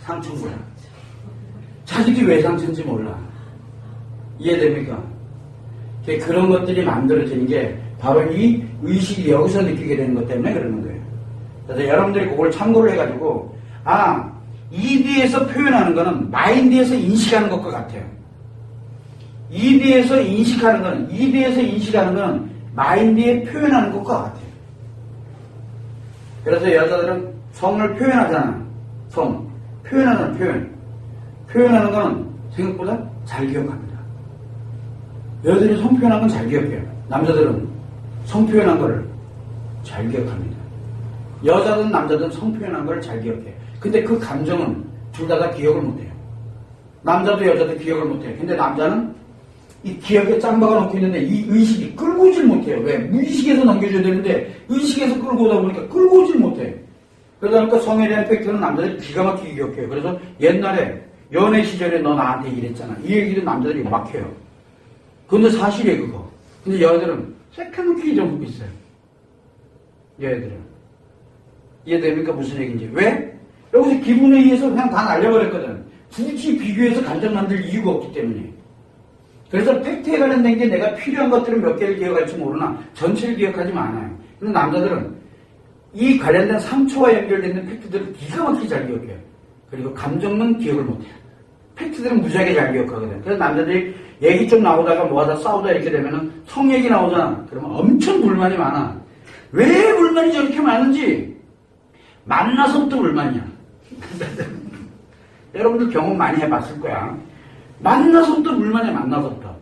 상처인 거야. 자식이 왜 상처인지 몰라. 이해됩니까? 그런 것들이 만들어지는 게 바로 이 의식이 여기서 느끼게 되는 것 때문에 그러는 거예요. 그래서 여러분들이 그걸 참고를 해가지고 ED에서 표현하는 거는 마인드에서 인식하는 것과 같아요. ED에서 인식하는 거는 마인드에 표현하는 것과 같아요. 그래서 여자들은 성을 표현하잖아. 표현하는 거는 생각보다 잘 기억합니다. 여자들이 성 표현한 건 잘 기억해요. 남자들은 성 표현한 거를 잘 기억합니다. 여자든 남자든 성 표현한 걸 잘 기억해요. 근데 그 감정은 둘 다 기억을 못해요. 남자도 여자도 기억을 못해요. 근데 남자는 이 기억에 짬박아 놓고 있는데 이 의식이 끌고 오질 못해요. 왜? 무의식에서 넘겨줘야 되는데 의식에서 끌고 오다 보니까 끌고 오질 못해요. 그러다 보니까 성에 대한 팩트는 남자들이 기가 막히게 기억해요. 그래서 옛날에 연애 시절에 너 나한테 이랬잖아. 이 얘기도 남자들이 막 해요. 근데 사실이에요, 그거. 근데 여자들은 새까맣게 잊어먹고 있어요. 여자들은. 이해됩니까? 무슨 얘기인지. 왜? 여기서 기분에 의해서 그냥 다 날려버렸거든. 굳이 비교해서 감정 만들 이유가 없기 때문에. 그래서 팩트에 관련된 게 내가 필요한 것들은 몇 개를 기억할지 모르나 전체를 기억하지 않아요. 근데 남자들은 이 관련된 상처와 연결되는 팩트들을 기가 막히게 잘 기억해요. 그리고 감정은 기억을 못해요. 팩트들은 무지하게 잘 기억하거든. 그래서 남자들이 얘기 좀 나오다가 뭐하다 싸우다 이렇게 되면은 성 얘기 나오잖아. 그러면 엄청 불만이 많아. 왜 불만이 저렇게 많은지 만나서부터 불만이야. 여러분들 경험 많이 해봤을 거야. 만나서부터 불만이야. 만나서부터.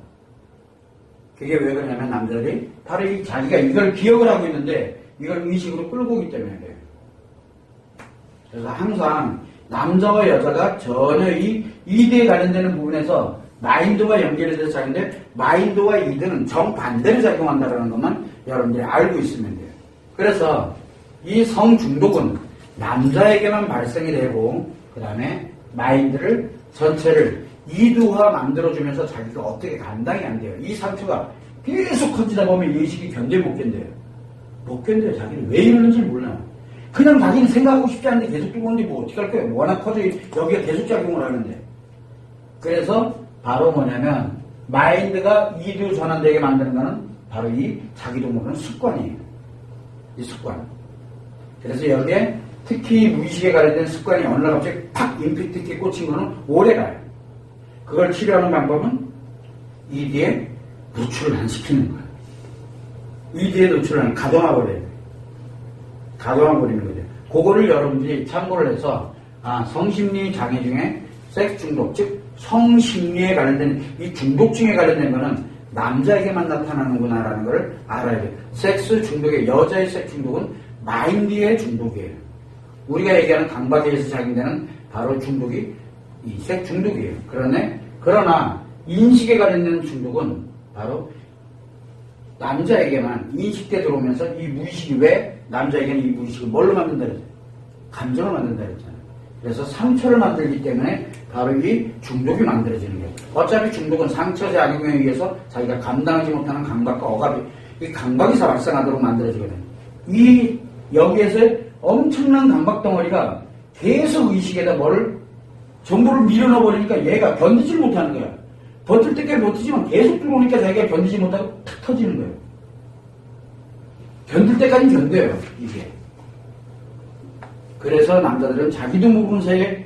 그게 왜 그러냐면 남자들이 바로 자기가 이걸 기억을 하고 있는데 이걸 의식으로 끌고 오기 때문에 그래요. 그래서 항상 남자와 여자가 전혀 이 이드에 관련되는 부분에서 마인드와 연결이 돼서 작용인데 마인드와 이드는 정반대로 작용한다는 것만 여러분들이 알고 있으면 돼요. 그래서 이 성중독은 남자에게만 발생이 되고 그 다음에 마인드를 전체를 이두화 만들어주면서 자기가 어떻게 감당이 안 돼요. 이 상처가 계속 커지다 보면 이 의식이 못 견뎌요. 못 견뎌요. 자기는 왜 이러는지 몰라요. 그냥 자기는 생각하고 싶지 않은데 계속 들어오는데 뭐 어떻게 할 거예요. 워낙 커져 여기가 계속 작용을 하는데. 그래서 바로 뭐냐면 마인드가 이두 전환되게 만드는 거는 바로 이 자기도 모르는 습관이에요. 이 습관. 그래서 여기에 특히 무의식에 관련된 습관이 어느 날 갑자기 팍 임팩트 있게 꽂힌 거는 오래 가요. 그걸 치료하는 방법은 이드에 노출을 안 시키는 거예요. 이드에 노출을 안 가둬놔버려요. 가둬놔버리는 거죠. 그거를 여러분들이 참고를 해서 성심리 장애 중에 섹스 중독, 즉 성심리에 관련된 이 중독증에 관련된 거는 남자에게만 나타나는구나라는 걸 알아야 돼요. 섹스 중독의 여자의 섹스 중독은 마인드의 중독이에요. 우리가 얘기하는 강박에서 작용되는 바로 중독이 이 섹스 중독이에요. 그러나 인식에 관련된 중독은 바로 남자에게만 인식돼 들어오면서 이 무의식이 왜 남자에게는 이 무의식을 뭘로 만든다 그랬어요? 감정을 만든다 그랬잖아요. 그래서 상처를 만들기 때문에 바로 이 중독이 만들어지는 거예요. 어차피 중독은 상처 작용에 의해서 자기가 감당하지 못하는 강박과 억압이 이 강박이 발생하도록 만들어지거든요. 이 여기에서 엄청난 강박 덩어리가 계속 의식에다 정보를 밀어넣어 버리니까 얘가 견디질 못하는 거야. 버틸 때까지 버티지만 계속 들어오니까 자기가 견디지 못하고 탁 터지는 거예요. 견딜 때까지는 견뎌요, 이게. 그래서 남자들은 자기도 모르는 사이에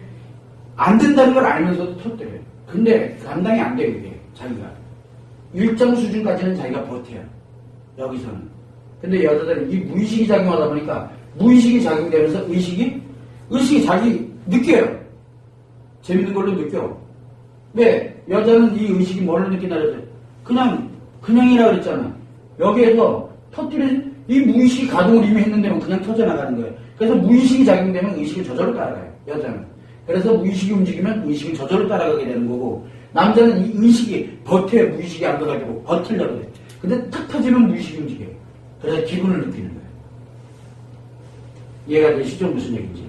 안 된다는 걸 알면서도 터뜨려요. 근데 감당이 안 돼요, 이게. 자기가. 일정 수준까지는 자기가 버텨요. 여기서는. 근데 여자들은 이 무의식이 작용하다 보니까 무의식이 작용되면서 의식이 자기 느껴요. 재밌는 걸로 느껴. 왜? 여자는 이 의식이 뭐를 느낀다 그랬어요? 그냥이라 그랬잖아. 여기에서 터뜨린 이 무의식이 가동을 이미 했는데 그냥 터져나가는 거예요. 그래서 무의식이 작용되면 의식을 저절로 따라가요. 여자는. 그래서 무의식이 움직이면 의식은 저절로 따라가게 되는 거고 남자는 이 의식이 버텨요. 무의식이 안 가가지고 버틸려고 그래. 근데 탁 터지면 무의식이 움직여요. 그래서 기분을 느끼는 거예요. 이해가 되시죠? 무슨 얘기인지.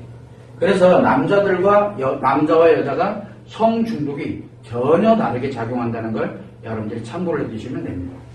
그래서 남자와 여자가 성 중독이 전혀 다르게 작용한다는 걸 여러분들이 참고를 해두시면 됩니다.